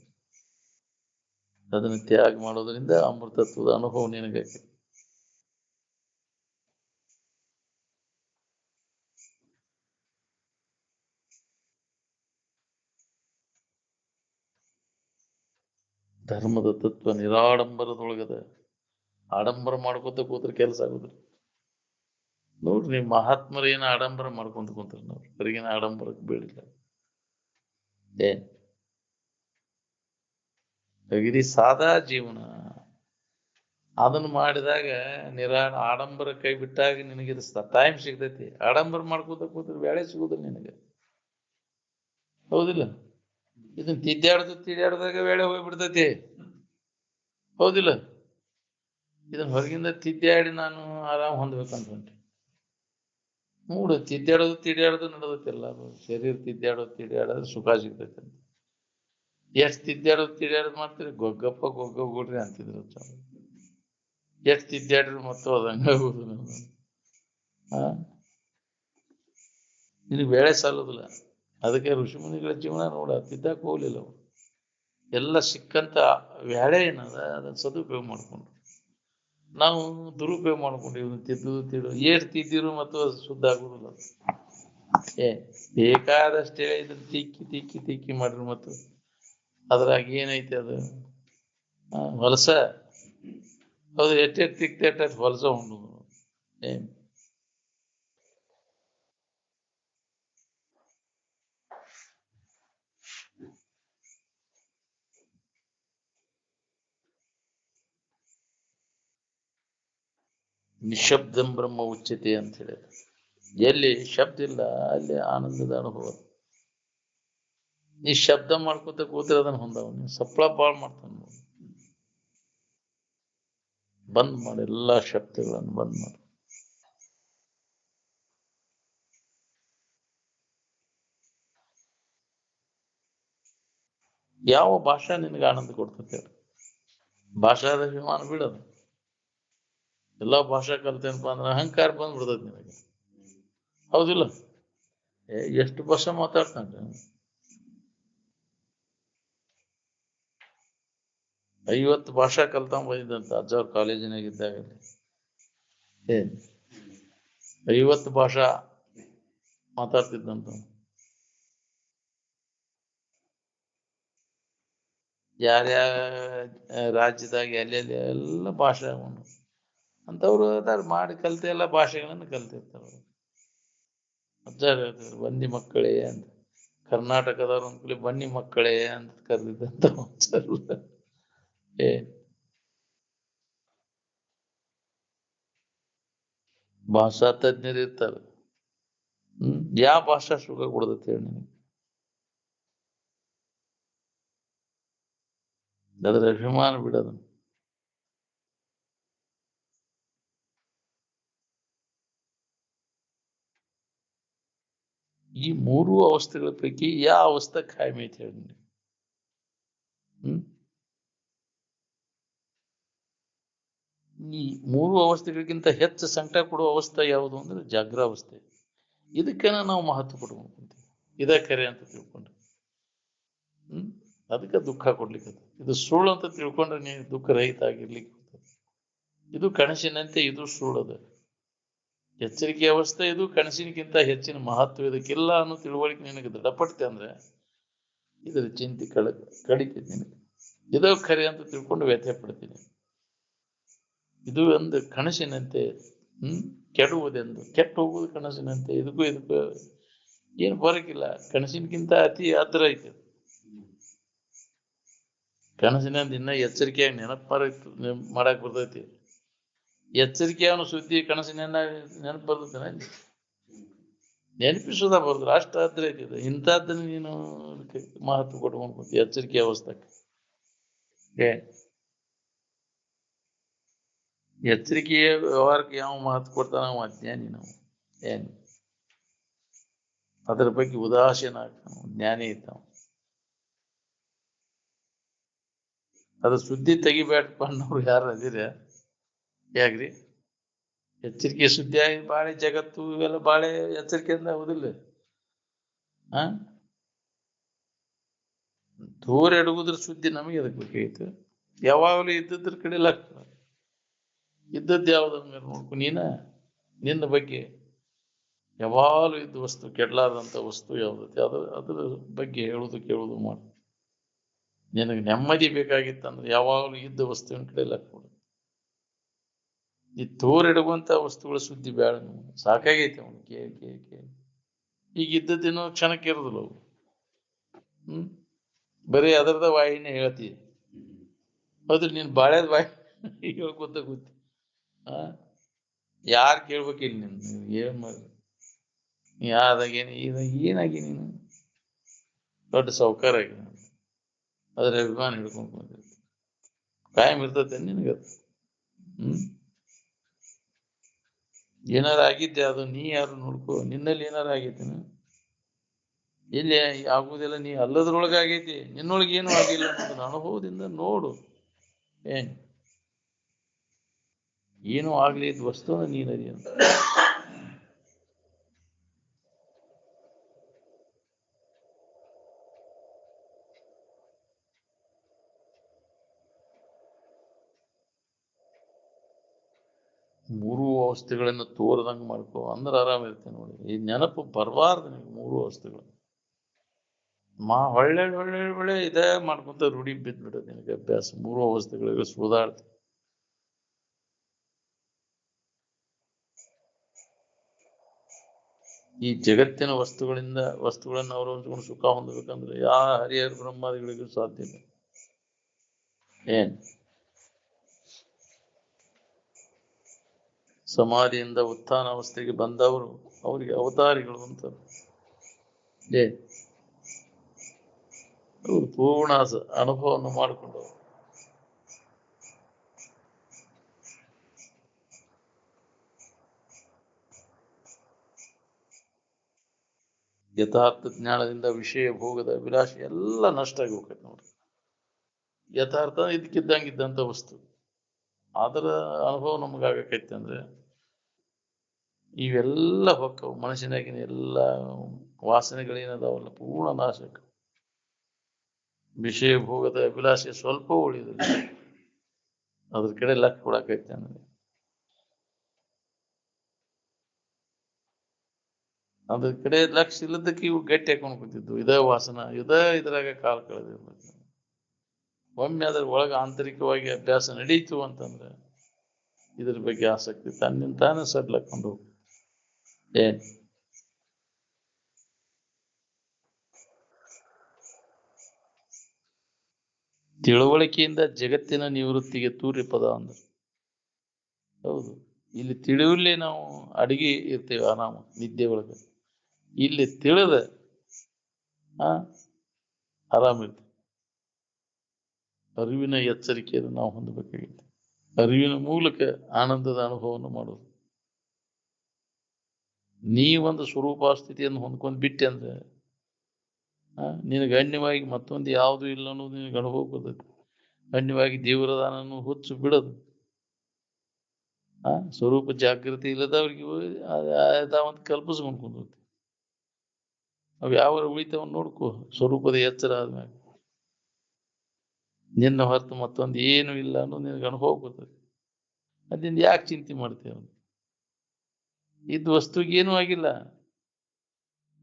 A: ಅದನ್ನು ತ್ಯಾಗ ಮಾಡೋದ್ರಿಂದ ಅಮೃತತ್ವದ ಅನುಭವ ನಿನಗಾಕೈತಿ. ಧರ್ಮದ ತತ್ವ ನಿರಾಡಂಬರದೊಳಗದ. ಆಡಂಬರ ಮಾಡ್ಕೊತ ಕೂತ್ರೆ ಕೆಲಸ ಆಗುದ್ರಿ. ನೋಡ್ರಿ, ನೀವು ಮಹಾತ್ಮರು ಏನ ಆಡಂಬರ ಮಾಡ್ಕೊಂತ ಕೂತ್ರಿ, ನೋಡ್ರಿ ಹೊರಗಿನ ಆಡಂಬರಕ್ಕೆ ಬೇಡಿಲ್ಲ. ಇಡೀ ಸಾದಾ ಜೀವನ ಅದನ್ನು ಮಾಡಿದಾಗ ಆಡಂಬರ ಕೈ ಬಿಟ್ಟಾಗ ನಿನಗೆ ಟೈಮ್ ಸಿಗ್ತೈತಿ. ಆಡಂಬರ ಮಾಡ್ಕೋತ ಕೂತ್ರೆ ಬೇಳೆ ಸಿಗುದಿಲ್ಲ ನಿನಗೆ, ಹೌದಿಲ್ಲ? ಇದನ್ನ ತಿದ್ದಾಡ್ದಾಗ ವೇಳೆ ಹೋಗ್ಬಿಡ್ತೈತಿ, ಹೌದಿಲ್ಲ? ಇದನ್ನ ಹೊರಗಿಂದ ತಿದ್ದಾಡಿ ನಾನು ಆರಾಮ್ ಹೊಂದ್ಬೇಕಂತ ನೋಡು. ತಿದ್ದಾಡೋದು ನಡೆದೈತಿಲ್ಲ. ಶರೀರ ತಿದ್ದಾಡೋದ್ರೆ ಸುಖ ಸಿಗ್ತೈತೆ ಅಂತ. ಎಷ್ಟು ತಿದ್ದಾಡೋದು ಮಾಡ್ತೀರಿ? ಗೊಗ್ಗಪ್ಪ ಗುಡ್ರಿ ಅಂತಿದ್ರು. ಎಷ್ಟು ತಿದ್ದಾಡ್ರಿ ಮತ್ತು ಅದು ಹಂಗಾಗೋದು. ನಿನಗೆ ಬೇಳೆ ಸಾಲೋದಿಲ್ಲ. ಅದಕ್ಕೆ ಋಷಿಮುನಿಗಳ ಜೀವನ ನೋಡ, ತಿದ್ದಾಕ ಹೋಗ್ಲಿಲ್ಲ ಅವರು. ಎಲ್ಲ ಸಿಕ್ಕಂತ ವ್ಯಾಳೆ ಏನದ ಅದನ್ನ ಸದುಪಯೋಗ ಮಾಡ್ಕೊಂಡ್ರು. ನಾವು ದುರುಪಯೋಗ ಮಾಡ್ಕೊಂಡಿವಿ. ತಿದ್ದು ಏಟ್ ತಿದ್ದಿರು ಮತ್ತು ಅದು ಶುದ್ಧ ಆಗುದಿಲ್ಲ. ಬೇಕಾದಷ್ಟೇ ಇದನ್ನ ತಿಕ್ಕಿ ಮಾಡ್ರಿ ಮತ್ತು ಅದ್ರಾಗ ಏನೈತಿ ಅದು ಹೊಲಸ. ಹೌದು, ಎಟ್ಟೆಟ್ ತಿಕ್ತ ಹೊಲಸ ಉಂಡು. ನಿಶಬ್ದಂ ಬ್ರಹ್ಮ ಉಚ್ಯತೆ ಅಂತ ಹೇಳಿದ. ಎಲ್ಲಿ ಶಬ್ದ ಇಲ್ಲ ಅಲ್ಲಿ ಆನಂದದ ಅನುಭವ. ನೀ ಶಬ್ದ ಮಾಡ್ಕೊತ ಕೂತ್ರೆ ಅದನ್ನ ಹೊಂದವ. ನೀ ಸಪ್ಳ ಬಾಳ್ ಮಾಡ್ತಾನ. ಬಂದ್ ಮಾಡಿ, ಎಲ್ಲಾ ಶಬ್ದಗಳನ್ನು ಬಂದ್ ಮಾಡಿ. ಯಾವ ಭಾಷಾ ನಿನಗೆ ಆನಂದ ಕೊಡ್ತೈತೆ? ಭಾಷಾದ ಅಭಿಮಾನ ಬಿಡೋದು. ಎಲ್ಲಾ ಭಾಷಾ ಕಲ್ತೇನಪ್ಪ ಅಂದ್ರೆ ಅಹಂಕಾರ ಬಂದ್ಬಿಡ್ತೈತಿ ನಿನಗೆ. ಹೌದಿಲ್ಲ? ಎಷ್ಟು ಭಾಷೆ ಮಾತಾಡ್ತಾನೆ? 50 ಭಾಷಾ ಕಲ್ತಂಗ್ ಬಂದಿದ್ದಂತ ಅಜ್ಜವ್ರ ಕಾಲೇಜಿನಾಗ ಇದ್ದಾಗ. ಏನ್ 50 ಭಾಷಾ ಮಾತಾಡ್ತಿದ್ದಂತ. ಯಾರ್ಯಾರ ರಾಜ್ಯದಾಗ ಎಲ್ಲೆಲ್ಲಿ ಎಲ್ಲ ಭಾಷೆ ಅಂತವ್ರು ಅದಾರ, ಮಾಡಿ ಕಲ್ತ ಎಲ್ಲ ಭಾಷೆಗಳನ್ನು ಕಲ್ತಿರ್ತಾರ. ಅಜ್ಜ ಹೇಳ್ತಿದ್ರು ಬಂದಿ ಮಕ್ಕಳೇ ಅಂತ. ಕರ್ನಾಟಕದವ್ರ ಅಂದ್ಕೂಲಿ ಬನ್ನಿ ಮಕ್ಕಳೇ ಅಂತ ಕರೆದಿದ್ದಂತ. ಏ ಭಾಷಾ ತಜ್ಞರು ಇರ್ತಾರೆ. ಯಾವ ಭಾಷಾ ಸುಖ ಕೊಡದತ್ತೆ ಹೇಳಿ ನಿನಗೆ? ಅದ್ರ ಅಭಿಮಾನ ಬಿಡೋದು. ಈ 3 ಅವಸ್ಥೆಗಳ ಪೈಕಿ ಯಾವ ಅವಸ್ಥೆ ಕಾಯಂ ಐತಿ ಹೇಳಿ ನಿನಗೆ? ಈ 3 ಅವಸ್ಥೆಗಳಿಗಿಂತ ಹೆಚ್ಚು ಸಂಕಟ ಕೊಡುವ ಅವಸ್ಥೆ ಯಾವುದು ಅಂದ್ರೆ ಜಾಗ್ರಾವಸ್ಥೆ. ಇದಕ್ಕೇನ ನಾವು ಮಹತ್ವ ಕೊಡ್ಬೇಕು. ಇದೇ ಕರೆ ಅಂತ ತಿಳ್ಕೊಂಡ್ರೆ ಅದಕ್ಕೆ ದುಃಖ ಕೊಡ್ಲಿಕ್ಕೆ. ಇದು ಸುಳ್ಳು ಅಂತ ತಿಳ್ಕೊಂಡ್ರೆ ನೀವು ದುಃಖ ರಹಿತ ಆಗಿರ್ಲಿಕ್ಕೆ. ಇದು ಕನಸಿನಂತೆ, ಇದು ಸುಳ್ಳದ. ಎಚ್ಚರಿಕೆ ಅವಸ್ಥೆ ಇದು ಕನಸಿನಕ್ಕಿಂತ ಹೆಚ್ಚಿನ ಮಹತ್ವ ಇದಕ್ಕಿಲ್ಲ ಅನ್ನೋ ತಿಳುವಳಿಕೆ ನಿನಗೆ ದೃಢಪಡ್ತೆ ಅಂದ್ರೆ ಇದರ ಚಿಂತೆ ಕಡಿತೈತಿ ನಿನಗೆ. ಇದೋ ಖರೆ ಅಂತ ತಿಳ್ಕೊಂಡು ವ್ಯಥೆ ಪಡ್ತೀನಿ. ಇದು ಒಂದು ಕನಸಿನಂತೆ ಕೆಡುವುದೆಂದು, ಕೆಟ್ಟು ಹೋಗುವುದು ಕನಸಿನಂತೆ. ಇದಕ್ಕೂ ಏನು ಬರಕಿಲ್ಲ. ಕನಸಿನಕ್ಕಿಂತ ಅತಿ ಅದ್ರ ಐತೆ. ಕನಸಿನಂತ ಇನ್ನ ಎಚ್ಚರಿಕೆಯಾಗಿ ಮಾಡಕ್ ಬರ್ತೈತಿ. ಎಚ್ಚರಿಕೆ ಅವನು ಸುದ್ದಿ ಕನಸಿನ ನೆನಪು ಬರ್ತೈತೆ. ನೆನಪಿಸೋದ ಬರ್ತದೆ. ಅಷ್ಟು ಅದ್ರ ಐತಿದೆ. ಇಂಥದ್ದನ್ನ ನೀನು ಮಹತ್ವ ಕೊಟ್ಕೊಂಡು ಎಚ್ಚರಿಕೆ ಅವಸ್ಥಕ್ಕೆ. ಎಚ್ಚರಿಕೆಯ ವ್ಯವಹಾರಕ್ಕೆ ಯಾವ ಮಹತ್ವ ಕೊಡ್ತಾನ ನಾವು ಅಜ್ಞಾನಿ. ನಾವು ಏನು ಅದ್ರ ಬಗ್ಗೆ ಉದಾಸೀನ ಆಗ್ತಾನ. ಜ್ಞಾನಿ ಇದ್ದಾವ. ಅದ್ರ ಸುದ್ದಿ ತೆಗಿಬೇಡಪ್ಪ ಅನ್ನೋರು ಯಾರು ಅದಿರ? ಯಾಕ್ರಿ? ಎಚ್ಚರಿಕೆ ಸುದ್ದಿ ಆಗಿ ಬಾಳೆ ಜಗತ್ತು ಇವೆಲ್ಲ ಬಾಳೆ ಎಚ್ಚರಿಕೆಯಿಂದ ಆಗುದಿಲ್ಲ. ದೂರ ಎಡುವುದ್ರ ಸುದ್ದಿ ನಮಗೆ ಅದಕ್ಕೆ ಬೇಕಾಗಿತ್ತು. ಯಾವಾಗಲೂ ಇದ್ದದ್ರ ಕಡೆ ಲಕ್ಷ. ಇದ್ದದ್ದು ಯಾವ್ದನ್ನ ನೋಡ್ಕೊ ನೀನ. ನಿನ್ನ ಬಗ್ಗೆ ಯಾವಾಗಲೂ ಇದ್ದ ವಸ್ತು, ಕೆಡ್ಲಾರ್ದಂಥ ವಸ್ತು ಯಾವ್ದೈತಿ ಅದ್ರ ಬಗ್ಗೆ ಹೇಳುದು ಕೇಳುದು ಮಾಡು. ನಿನಗೆ ನೆಮ್ಮದಿ ಬೇಕಾಗಿತ್ತಂದ್ರೆ ಯಾವಾಗಲೂ ಇದ್ದ ವಸ್ತುವಿನ ಕಡೆ ಲಕ್ಷ ಕೊಡು. ಈ ತೋರಿಡುವಂತ ವಸ್ತುಗಳ ಸುದ್ದಿ ಬೇಡ. ಸಾಕಾಗೈತೆ ಅವನು ಕೇಳಿ. ಈಗ ಇದ್ದದ್ದೇನೋ ಕ್ಷಣಕ್ಕೆ ಇರುದಿಲ್ಲ ಅವು. ಬರೀ ಅದರದ ವಾಹಿನಿ ಹೇಳ್ತಿ. ಹೌದು, ನೀನ್ ಬಾಳೆದ ವಾಹಿ ಹೇಳ್ಕೊತ ಕೂತಿ. ಯಾರು ಕೇಳ್ಬೇಕಿಲ್ಲ ನೀನ್ ಏನ್ ಮಾಡಿ. ನೀ ಆದಾಗೇನು ಏನಾಗಿ ನೀನು ದೊಡ್ಡ ಸಾವುಕಾರ ಆಗಿ ಅದ್ರ ಅಭಿಮಾನ ಹಿಡ್ಕೊಂಡು ಬಂದಿರ್ತಿ. ಕಾಯಂ ಇರ್ತತೆ ನಿನಗದು. ಏನಾರ ಆಗಿದ್ದೆ ಅದು ನೀ ಯಾರು ನೋಡ್ಕೋ. ನಿನ್ನಲ್ಲಿ ಏನಾರ ಆಗೈತೇನು? ಇಲ್ಲಿ ಆಗುದಿಲ್ಲ. ನೀ ಅಲ್ಲದ್ರೊಳಗೆ ಆಗೈತಿ. ನಿನ್ನೊಳಗೆ ಏನು ಆಗಿಲ್ಲ ಅನ್ನೋದನ್ನ ಅನುಭವದಿಂದ ನೋಡು. ಏನು ಆಗ್ಲಿ ಇದ್ ವಸ್ತು ನೀನದಿ ಅಂತ. ಮೂರು ಅವಸ್ಥೆಗಳನ್ನು ತೋರದಂಗ ಮಾಡ್ಕೋ ಅಂದ್ರೆ ಆರಾಮ ಇರ್ತೇನೆ ನೋಡಿ. ಈ ನೆನಪು ಬರಬಾರ್ದು ನಿನಗೆ. ಮೂರು ಅವಸ್ಥೆಗಳು ಒಳ್ಳೆ ಇದೇ ಮಾಡ್ಕೊಂತ ರೂಢಿ ಬಿದ್ದ್ಬಿಡೋದು ನಿನಗೆ ಅಭ್ಯಾಸ. ಮೂರು ಅವಸ್ಥೆಗಳಿಗೆ ಸುಧಾರ್ತಿ. ಈ ಜಗತ್ತಿನ ವಸ್ತುಗಳನ್ನು ಅವರು ಹಂಚ್ಕೊಂಡು ಸುಖ ಹೊಂದಬೇಕಂದ್ರೆ ಯಾವ ಹರಿಹರ ಬ್ರಹ್ಮಾದಿಗಳಿಗೂ ಸಾಧ್ಯ ಇಲ್ಲ. ಸಮಾಧಿಯಿಂದ ಉತ್ಥಾನ ಅವಸ್ಥೆಗೆ ಬಂದವರು ಅವರಿಗೆ ಅವತಾರಿಗಳು ಅಂತಾರೆ. ಅವರು ಪೂರ್ಣ ಅನುಭವವನ್ನು ಮಾಡಿಕೊಂಡವರು. ಯಥಾರ್ಥ ಜ್ಞಾನದಿಂದ ವಿಷಯ ಭೋಗದ ವಿಲಾಸ ಎಲ್ಲ ನಷ್ಟ ಆಗಿ ಹೋಗ್ತೈತೆ ನೋಡ್ರಿ. ಯಥಾರ್ಥ ಇದಕ್ಕಿದ್ದಂಗಿದ್ದಂಥ ವಸ್ತು, ಅದರ ಅನುಭವ ನಮಗಾಗೈತೆ ಅಂದ್ರೆ ಇವೆಲ್ಲ ಹೊಕ್ಕವು. ಮನಸ್ಸಿನಾಗಿನ ಎಲ್ಲ ವಾಸನೆಗಳೇನದಾವಲ್ಲ ಪೂರ್ಣ ನಾಶಕ. ವಿಷಯ ಭೋಗದ ಅಭಿಲಾಷೆ ಸ್ವಲ್ಪ ಉಳಿದಿಲ್ಲ, ಅದ್ರ ಕಡೆ ಲಕ್ಷ ಕೊಡಕೈತೆ ಅಂದ್ರೆ ಅದ್ರ ಕಡೆ ಲಕ್ಷ ಇಲ್ಲದಕ್ಕೆ ಇವು ಗಟ್ಟಿ ಹಾಕೊಂಡು ಕೂತಿದ್ವು. ಇದ ವಾಸನ ಇದ್ರಾಗ ಕಾಲ ಕಳೆದಿರ್ಬೇಕು. ಒಮ್ಮೆ ಅದ್ರ ಒಳಗ ಆಂತರಿಕವಾಗಿ ಅಭ್ಯಾಸ ನಡೀತು ಅಂತಂದ್ರೆ ಇದ್ರ ಬಗ್ಗೆ ಆಸಕ್ತಿ ತನ್ನಿಂದ ತಾನೇ ಸಡ್ಲಕೊಂಡು ಹೋಗ್ತದೆ. ಏನ್ ತಿಳುವಳಿಕೆಯಿಂದ ಜಗತ್ತಿನ ನಿವೃತ್ತಿಗೆ ತೂರಿ ಪದ ಅಂದ್ರೆ ಹೌದು. ಇಲ್ಲಿ ತಿಳಿಯಲೇ ನಾವು ಅಡಿಗೆ ಇರ್ತೇವೆ ಆರಾಮ ನಿದ್ದೆ ಒಳಗೆ. ಇಲ್ಲಿ ತಿಳಿದ ಆರಾಮಿರ್ತೇವೆ. ಅರಿವಿನ ಎಚ್ಚರಿಕೆಯನ್ನು ನಾವು ಹೊಂದಬೇಕಾಗಿದೆ. ಅರಿವಿನ ಮೂಲಕ ಆನಂದದ ಅನುಭವವನ್ನು ಮಾಡೋದು. ನೀ ಒಂದು ಸ್ವರೂಪ ಸ್ಥಿತಿಯನ್ನು ಹೊಂದ್ಕೊಂಡು ಬಿಟ್ಟೆ ಅಂದ್ರೆ ನಿನಗೆ ಗಣ್ಯವಾಗಿ ಮತ್ತೊಂದು ಯಾವುದು ಇಲ್ಲ ಅನ್ನೋದು ನಿನಗೆ ಅನುಭವ ಬರ್ತೈತಿ. ಗಣ್ಯವಾಗಿ ದೇವರದಾನನ್ನು ಹುಚ್ಚು ಬಿಡೋದು. ಸ್ವರೂಪ ಜಾಗೃತಿ ಇಲ್ಲದವ್ರಿಗೆ ಅದಾವಂತ ಕಲ್ಪಿಸ್ಕೊಂಡು ಕುಂದೈತಿ. ಅವು ಯಾವ ಉಳಿತವನ್ನ ನೋಡ್ಕೋ. ಸ್ವರೂಪದ ಎಚ್ಚರ ಆದ್ಮ್ಯಾಗ ನಿನ್ನ ಹೊರತು ಮತ್ತೊಂದು ಏನು ಇಲ್ಲ ಅನ್ನೋದು ನಿನಗೆ ಅನುಭವ ಬರ್ತದೆ. ಅದಿಂದ ಯಾಕೆ ಚಿಂತೆ ಮಾಡ್ತೇವೆ? ಇದ್ ವಸ್ತುಗೆ ಏನೂ ಆಗಿಲ್ಲ.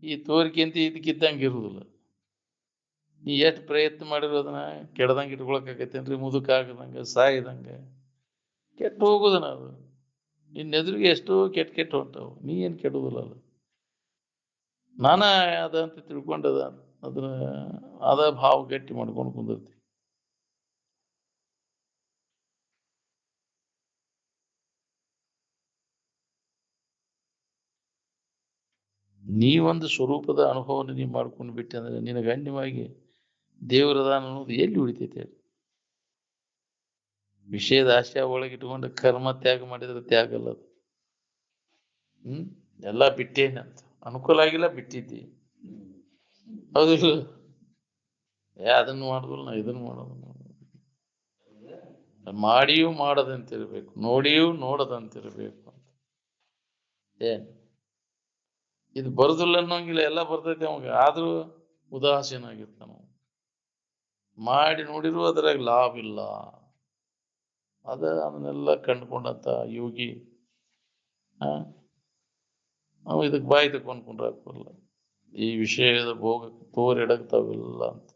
A: ಈ ತೋರಿಕೆ ಅಂತ ಇದಕ್ಕಿದ್ದಂಗೆ ಇರುವುದಿಲ್ಲ. ನೀ ಎಷ್ಟು ಪ್ರಯತ್ನ ಮಾಡಿರೋ ಅದನ್ನ ಕೆಡದಂಗೆ ಇಟ್ಕೊಳಕಾಗತ್ತೇನ್ರಿ? ಮುದುಕ ಆಗದಂಗ ಸಾಯ್ದಂಗ ಕೆಟ್ಟು ಹೋಗೋದನ ಅದು. ಇನ್ನೆದುರಿಗೆ ಎಷ್ಟೋ ಕೆಟ್ಟು ಹೊಂಟವು. ನೀ ಏನ್ ಕೆಡುವುದಿಲ್ಲ. ಅದು ನಾನಾ ಅದ ಅಂತ ತಿಳ್ಕೊಂಡದ ಅದನ್ನ ಅದ ಭಾವ ಗಟ್ಟಿ ಮಾಡ್ಕೊಂಡು ಕುಂದಿರ್ತಿ. ನೀವೊಂದು ಸ್ವರೂಪದ ಅನುಭವವನ್ನು ನೀವು ಮಾಡ್ಕೊಂಡು ಬಿಟ್ಟೆ ಅಂದ್ರೆ ನಿನಗೆ ಗಣ್ಯವಾಗಿ ದೇವರದಾನ ಅನ್ನೋದು ಎಲ್ಲಿ ಉಳಿತೈತೆ? ವಿಷಯದ ಆಶಯ ಒಳಗಿಟ್ಕೊಂಡು ಕರ್ಮ ತ್ಯಾಗ ಮಾಡಿದ್ರೆ ತ್ಯಾಗ ಅಲ್ಲ ಅದು. ಎಲ್ಲ ಬಿಟ್ಟೇನೆ ಅಂತ ಅನುಕೂಲ ಆಗಿಲ್ಲ ಬಿಟ್ಟಿದ್ದಿ. ಹೌದು. ಅದನ್ನು ಮಾಡುದಿಲ್ಲ, ನಾ ಇದನ್ನು ಮಾಡೋದು. ಮಾಡಿಯೂ ಮಾಡದಂತಿರ್ಬೇಕು, ನೋಡಿಯೂ ನೋಡದಂತಿರ್ಬೇಕು ಅಂತ. ಏನ್ ಇದು ಬರುದಿಲ್ಲ ಅನ್ನೋಂಗಿಲ್ಲ, ಎಲ್ಲ ಬರ್ತೈತಿ ಅವಾಗ. ಆದ್ರೂ ಉದಾಸೀನ ಆಗಿರ್ತಾನ. ಮಾಡಿ ನೋಡಿರೂ ಅದ್ರಾಗ ಲಾಭ ಇಲ್ಲ. ಅದನ್ನೆಲ್ಲ ಕಂಡುಕೊಂಡಂತ ಯೋಗಿ ಅವ ಇದಕ್ ಬಾಯಿ ತಕೊಂಡ್ಕೊಂಡ್ರಾಕಲ್ಲ. ಈ ವಿಷಯದ ಭೋಗಕ್ಕೆ ತೋರೆಡಗ್ತಾವಿಲ್ಲ ಅಂತ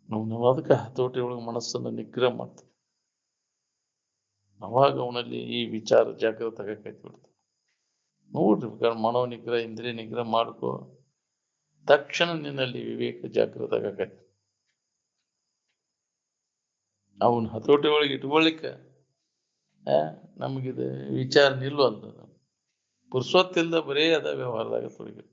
A: ನಾವು ಅದಕ್ಕೆ ಹತೋಟಿ ಒಳಗೆ ಮನಸ್ಸನ್ನು ನಿಗ್ರಹ ಮಾಡ್ತೇವೆ. ಅವಾಗ ಅವನಲ್ಲಿ ಈ ವಿಚಾರ ಜಾಗೃತ ಆಗಕೈತಿ ಬಿಡ್ತದೆ. ನೋಡ್ರಿ, ಮನೋ ನಿಗ್ರಹ ಇಂದ್ರಿಯ ನಿಗ್ರಹ ಮಾಡ್ಕೋ, ತಕ್ಷಣ ನಿನ್ನಲ್ಲಿ ವಿವೇಕ ಜಾಗೃತ ಆಗಕೈತಿ. ಅವನ್ ಹತೋಟಿ ಒಳಗೆ ಇಟ್ಕೊಳ್ಳಿಕ್ಕೆ ನಮಗಿದು ವಿಚಾರ ನಿಲ್ಲುವಂತ. ಪುರ್ಸೊತ್ತಿಲ್ದ ಬರೇ ಅದ ವ್ಯವಹಾರದಾಗ ತೊಡಗಿ.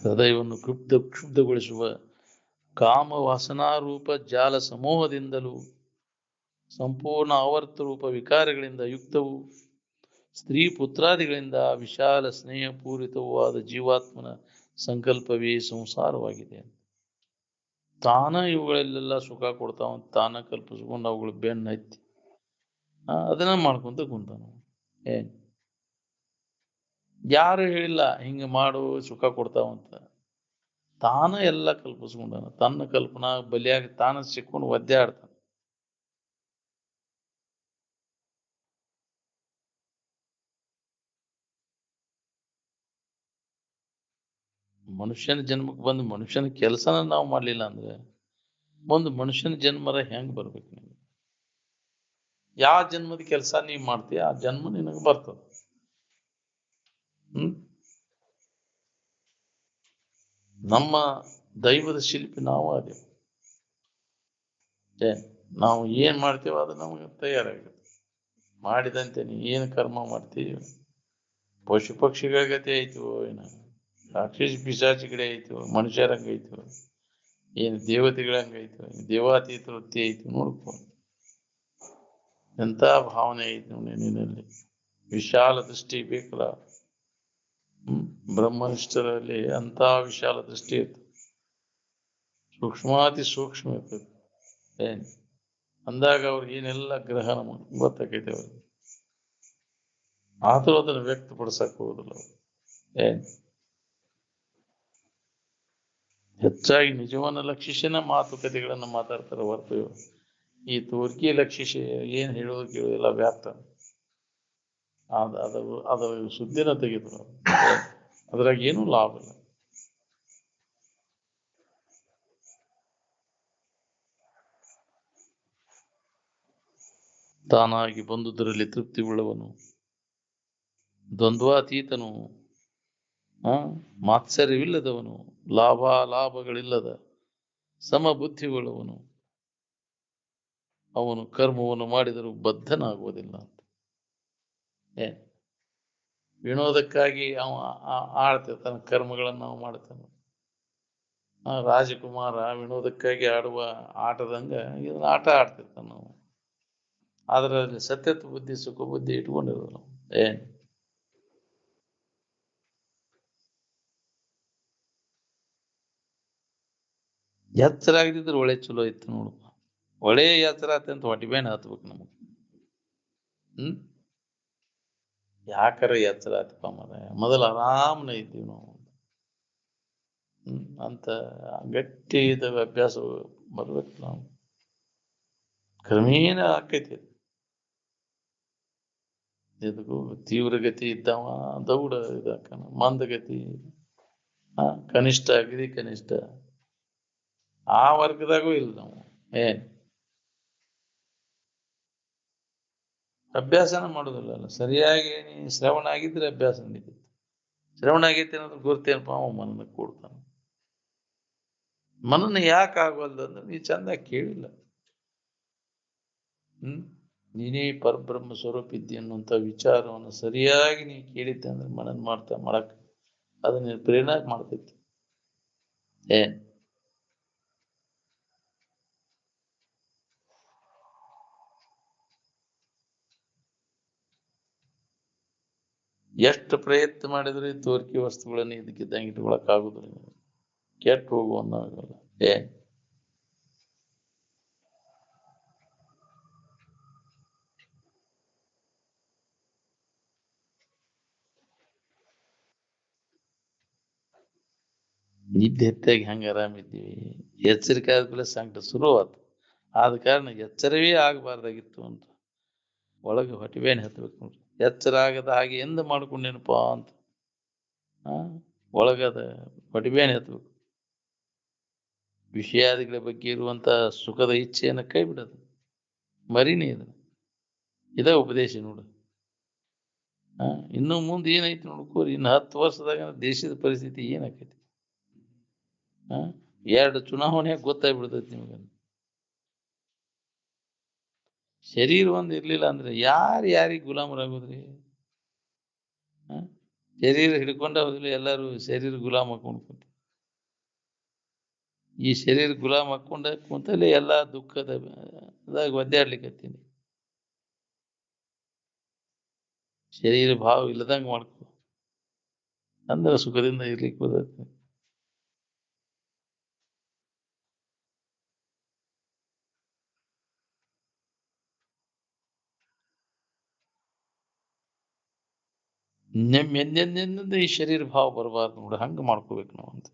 A: ಹೃದಯವನ್ನು ಕ್ಷುಬ್ಧಗೊಳಿಸುವ ಕಾಮ ವಾಸನಾರೂಪ ಜಾಲ ಸಮೂಹದಿಂದಲೂ ಸಂಪೂರ್ಣ ಆವರ್ತ ರೂಪ ವಿಕಾರಗಳಿಂದ ಯುಕ್ತವು ಸ್ತ್ರೀ ಪುತ್ರಾದಿಗಳಿಂದ ವಿಶಾಲ ಸ್ನೇಹಪೂರಿತವೂ ಆದ ಜೀವಾತ್ಮನ ಸಂಕಲ್ಪವೇ ಸಂಸಾರವಾಗಿದೆ. ತಾನ ಇವುಗಳಲ್ಲೆಲ್ಲ ಸುಖ ಕೊಡ್ತಾವಂತ ತಾನ ಕಲ್ಪಿಸ್ಕೊಂಡು ಅವುಗಳು ಬೆನ್ನ ಹತ್ತಿ ಅದನ್ನ ಮಾಡ್ಕೊಂತ ಕುಂತಾನ. ಯಾರು ಹೇಳಿಲ್ಲ ಹಿಂಗ ಮಾಡು ಸುಖ ಕೊಡ್ತಾವಂತ. ತಾನ ಎಲ್ಲ ಕಲ್ಪಿಸ್ಕೊಂಡಾನ. ತನ್ನ ಕಲ್ಪನಾ ಬಲಿಯಾಗಿ ತಾನ ಸಿಕ್ಕೊಂಡು ಒದ್ದಾಡ್ತಾನ. ಮನುಷ್ಯನ ಜನ್ಮಕ್ಕೆ ಬಂದು ಮನುಷ್ಯನ ಕೆಲಸನ ನಾವು ಮಾಡ್ಲಿಲ್ಲ ಅಂದ್ರೆ ಒಂದು ಮನುಷ್ಯನ ಜನ್ಮರ ಹೆಂಗ್ ಬರ್ಬೇಕು ನಿಮ್ಗೆ? ಯಾವ ಜನ್ಮದ ಕೆಲಸ ನೀವ್ ಮಾಡ್ತೀಯ ಆ ಜನ್ಮ ನಿನಗೆ ಬರ್ತದ. ಹ್ಮ್ ನಮ್ಮ ದೈವದ ಶಿಲ್ಪಿ ನಾವು ಅದೇ. ನಾವು ಏನ್ ಮಾಡ್ತೀವೋ ಅದು ನಮಗೆ ತಯಾರಾಗುತ್ತೆ. ಮಾಡಿದಂತೆ ನೀ ಏನು ಕರ್ಮ ಮಾಡ್ತೀವಿ, ಪಶು ಪಕ್ಷಿಗಳ ಗತಿ ಆಯ್ತು, ಏನ ರಾಕ್ಷಸ ಪಿಶಾಚಿಗಳೇ ಆಯ್ತು, ಮನುಷ್ಯರಂಗ ಆಯ್ತು, ಏನು ದೇವತೆಗಳಂಗಾಯ್ತು, ದೇವಾತೀತ ವೃತ್ತಿ ಆಯ್ತು, ನೋಡ್ಕೊ ಎಂತ ಭಾವನೆ ಐತಿ ನಿನ್ನಲ್ಲಿ. ವಿಶಾಲ ದೃಷ್ಟಿ ಬೇಕಲ್ಲ. ಬ್ರಹ್ಮನಿಷ್ಠರಲ್ಲಿ ಅಂತ ವಿಶಾಲ ದೃಷ್ಟಿ ಇರ್ತದೆ, ಸೂಕ್ಷ್ಮಾತಿ ಸೂಕ್ಷ್ಮ ಇರ್ತದೆ. ಏನ್ ಅಂದಾಗ ಅವ್ರಿಗೆ ಏನೆಲ್ಲ ಗ್ರಹಣ ಗೊತ್ತಾಕೈತೆ ಅವ್ರಿಗೆ, ಆದರೂ ಅದನ್ನು ವ್ಯಕ್ತಪಡಿಸಕ್ ಹೋಗುದಿಲ್ಲ ಅವ್ರು. ಏನ್ ಹೆಚ್ಚಾಗಿ ನಿಜವನ್ನ ಲಕ್ಷಿಸಿನ ಮಾತುಕತೆಗಳನ್ನ ಮಾತಾಡ್ತಾರೆ ಹೊರತು ಈ ತೋರ್ಕಿ ಲಕ್ಷಿಸಿ ಏನ್ ಹೇಳೋದು ಕೇಳೋದಿಲ್ಲ ವ್ಯಾಪ್ತ. ಅದರ ಸುದ್ದಿನ ತೆಗೆದ್ರು, ಅದ್ರಾಗ ಏನೂ ಲಾಭ ಇಲ್ಲ. ತಾನಾಗಿ ಬಂದುದರಲ್ಲಿ ತೃಪ್ತಿ ಉಳ್ಳವನು, ದ್ವಂದ್ವಾತೀತನು, ಮಾತ್ಸರ್ಯವಿಲ್ಲದವನು, ಲಾಭಗಳಿಲ್ಲದ ಸಮಬುದ್ಧಿಯುಳ್ಳವನು, ಅವನು ಕರ್ಮವನ್ನು ಮಾಡಿದರೂ ಬದ್ಧನಾಗುವುದಿಲ್ಲ ಅಂತ. ವಿನೋದಕ್ಕಾಗಿ ಅವ ಆಡ್ತಿರ್ತಾನೆ, ಕರ್ಮಗಳನ್ನು ನಾವು ಮಾಡ್ತಾನೆ. ರಾಜಕುಮಾರ ವಿನೋದಕ್ಕಾಗಿ ಆಡುವ ಆಟದಂಗ ಇದನ್ನ ಆಟ ಆಡ್ತಿರ್ತಾನ ನಾವು. ಅದರಲ್ಲಿ ಸತ್ಯತ್ವ ಬುದ್ಧಿ ಸುಖ ಬುದ್ಧಿ ಇಟ್ಕೊಂಡಿರೋದು ನಾವು. ಎಚ್ಚರ ಆಗದಿದ್ರೆ ಒಳ್ಳೆ ಚಲೋ ಇತ್ತು ನೋಡು. ಒಳ್ಳೆ ಎಚ್ಚರ ಆತಂತ ಹೊಟ್ಟಿ ಬೇನೆ ಹತ್ಬೇಕು ನಮಗೆ. ಯಾಕರ ಎಚ್ಚರ ಆತಪ್ಪ ಮರ, ಮೊದಲು ಆರಾಮನ ಇದ್ದೀವಿ ನಾವು. ಅಂತ ಗಟ್ಟಿ ಇದ್ದ ಅಭ್ಯಾಸ ಬರ್ಬೇಕು ನಾವು. ಕ್ರಮೇಣ ಆಕೈತಿ. ಇದಕ್ಕೂ ತೀವ್ರಗತಿ ಇದ್ದವ ದೌಡ ಇದಾಕನ, ಮಂದಗತಿ ಕನಿಷ್ಠ ಅಗದಿ ಕನಿಷ್ಠ ಆ ವರ್ಗದಾಗೂ ಇಲ್ಲ ನಾವು. ಅಭ್ಯಾಸನ ಮಾಡೋದಿಲ್ಲ. ಸರಿಯಾಗಿ ನೀ ಶ್ರವಣ ಆಗಿದ್ರೆ ಅಭ್ಯಾಸ ನಡೀತಿತ್ತು. ಶ್ರವಣ ಆಗೈತೆ ಅನ್ನೋದ್ರ ಗುರ್ತೇನಪ್ಪ, ಅವ ಮನನ ಕೊಡ್ತಾನ. ಮನನ ಯಾಕೆ ಆಗೋಲ್ದು ಅಂದ್ರೆ ನೀ ಚಂದ ಕೇಳಿಲ್ಲ. ನೀನೇ ಪರಬ್ರಹ್ಮ ಸ್ವರೂಪ ಇದ್ದಿ ಅನ್ನುವಂಥ ವಿಚಾರವನ್ನು ಸರಿಯಾಗಿ ನೀ ಕೇಳಿದ್ದೆ ಅಂದ್ರೆ ಮನನ್ ಮಾಡಕ್ ಅದನ್ನ ಪ್ರೇರಣೆ ಮಾಡ್ತೈತಿ. ಎಷ್ಟು ಪ್ರಯತ್ನ ಮಾಡಿದ್ರೆ ತೋರಿಕೆ ವಸ್ತುಗಳನ್ನ ಇದಕ್ಕಿದ್ದಂಗೆ ಇಟ್ಕೊಳಕ್ ಆಗುದಿಲ್ಲ, ಕೆಟ್ಟ ಹೋಗುವನ್ನಾಗಲ್ಲ. ನಿದ್ದೆ ಹೆಚ್ಚಾಗಿ ಹೆಂಗ ಆರಾಮಿದ್ದೀವಿ, ಎಚ್ಚರಿಕೆ ಆದ್ಮೇಲೆ ಸಂಕಟ ಶುರು ಆತು. ಆದ ಕಾರಣ ಎಚ್ಚರವೇ ಆಗಬಾರ್ದಾಗಿತ್ತು ಅಂತ ಒಳಗೆ ಹೊಟ್ಟೆಬೇನೆ ಹತ್ಬೇಕು ನೋಡ್ರಿ. ಎಚ್ಚರ ಆಗದ ಹಾಗೆ ಎಂದ ಮಾಡ್ಕೊಂಡೇನಪ್ಪಾ ಅಂತ ಒಳಗದ ಹೊಟ್ಟೆಬೇನೆ ಹತ್ಬೇಕು. ವಿಷಯಾದಿಗಳ ಬಗ್ಗೆ ಇರುವಂತ ಸುಖದ ಇಚ್ಛೆಯನ್ನು ಕೈ ಬಿಡೋದು ಮರಿನೇ ಇದು. ಇದ ಉಪದೇಶ ನೋಡು. ಇನ್ನು ಮುಂದೆ ಏನೈತಿ ನೋಡ್ಕೋರಿ. ಇನ್ನು 10 ವರ್ಷದಾಗ ದೇಶದ ಪರಿಸ್ಥಿತಿ ಏನಾಕೈತಿ, 2 ಚುನಾವಣೆಯಾಗ ಗೊತ್ತಾಗ್ಬಿಡ್ತೈತಿ ನಿಮ್ಗೆ. ಶರೀರ ಒಂದ್ ಇರ್ಲಿಲ್ಲ ಅಂದ್ರೆ ಯಾರಿಗೆ ಗುಲಾಮರಾಗೋದ್ರಿ? ಶರೀರ ಹಿಡ್ಕೊಂಡ ಹೋದ್ಲಿ ಎಲ್ಲರೂ ಶರೀರ ಗುಲಾಮ್ ಹಾಕೊಂಡ್ ಈ ಶರೀರ ಗುಲಾಮ್ ಹಾಕೊಂಡ ಕುಂತಲೇ ಎಲ್ಲಾ ದುಃಖದಾಗ ಒದ್ದಾಡ್ಲಿಕ್ಕತ್ತೀನಿ. ಶರೀರ ಭಾವ ಇಲ್ಲದಂಗ ಮಾಡ್ಕೊ ಅಂದ್ರೆ ಸುಖದಿಂದ ಇರ್ಲಿಕ್ಕೆ ಬರ್ತೈತಿ. ಎಂದೆಂದೆಂದ ಈ ಶರೀರ ಭಾವ ಬರಬಾರ್ದು ನೋಡಿ, ಹಂಗ ಮಾಡ್ಕೋಬೇಕು ನಾವು ಅಂತ.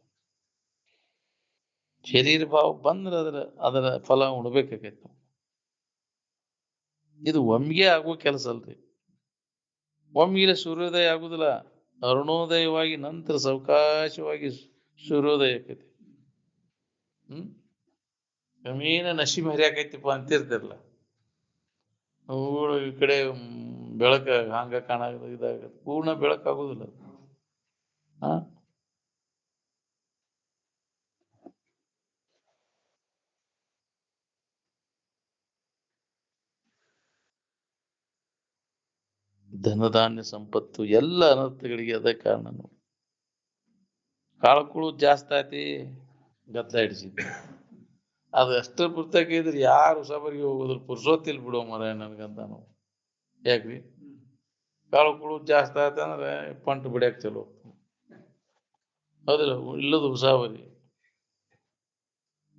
A: ಶರೀರ ಭಾವ ಬಂದ್ರೆ ಅದರ ಫಲ ಉಣ್ಬೇಕಾಗೈತಿ ನಾವು. ಇದು ಒಮ್ಮಿಗೆ ಆಗುವ ಕೆಲಸ ಅಲ್ರಿ. ಒಮ್ಮಿಗೆ ಸೂರ್ಯೋದಯ ಆಗುದಿಲ್ಲ, ಅರುಣೋದಯವಾಗಿ ನಂತರ ಸಾವಕಾಶವಾಗಿ ಸೂರ್ಯೋದಯ ಆಕೈತಿ. ಕ್ರಮೇಣ ನಶೀಮ್ ಹರಿಯಾಕೈತಿಪ್ಪ ಅಂತಿರ್ತಿರಲ್ಲ, ಅವುಗಳು ಈ ಕಡೆ ಬೆಳಕ ಹಂಗ ಕಾಣಾಗ ಇದಾಗ ಪೂರ್ಣ ಬೆಳಕಾಗುದಿಲ್ಲ. ಆ ಧನಧಾನ್ಯ ಸಂಪತ್ತು ಎಲ್ಲ ಅನರ್ಥಗಳಿಗೆ ಅದೇ ಕಾರಣ. ಕಾಳ್ಕುಳು ಜಾಸ್ತಿ ಆಯ್ತಿ, ಗದ್ದ ಹಿಡಿಸಿದ್ದೆ. ಅದು ಅಷ್ಟರ ಪುಸ್ತಕ ಇದ್ರೆ ಯಾರು ಸಬರಿಗೆ ಹೋಗೋದ್ರ ಪುರ್ಸೋತಿಲ್ ಬಿಡೋ ಮರ ನನ್ಗಂತ ನಾವು. ಯಾಕ್ರಿ ಕಾಳ್ಕುಳು ಜಾಸ್ತಿ ಆಯ್ತು ಅಂದ್ರೆ ಪಂಟ್ ಬಿಡ್ಯಾಕ ಚಲೋ. ಹೌದಿಲ್ಲ, ಇಲ್ಲದು ಉಸಾಬರಿ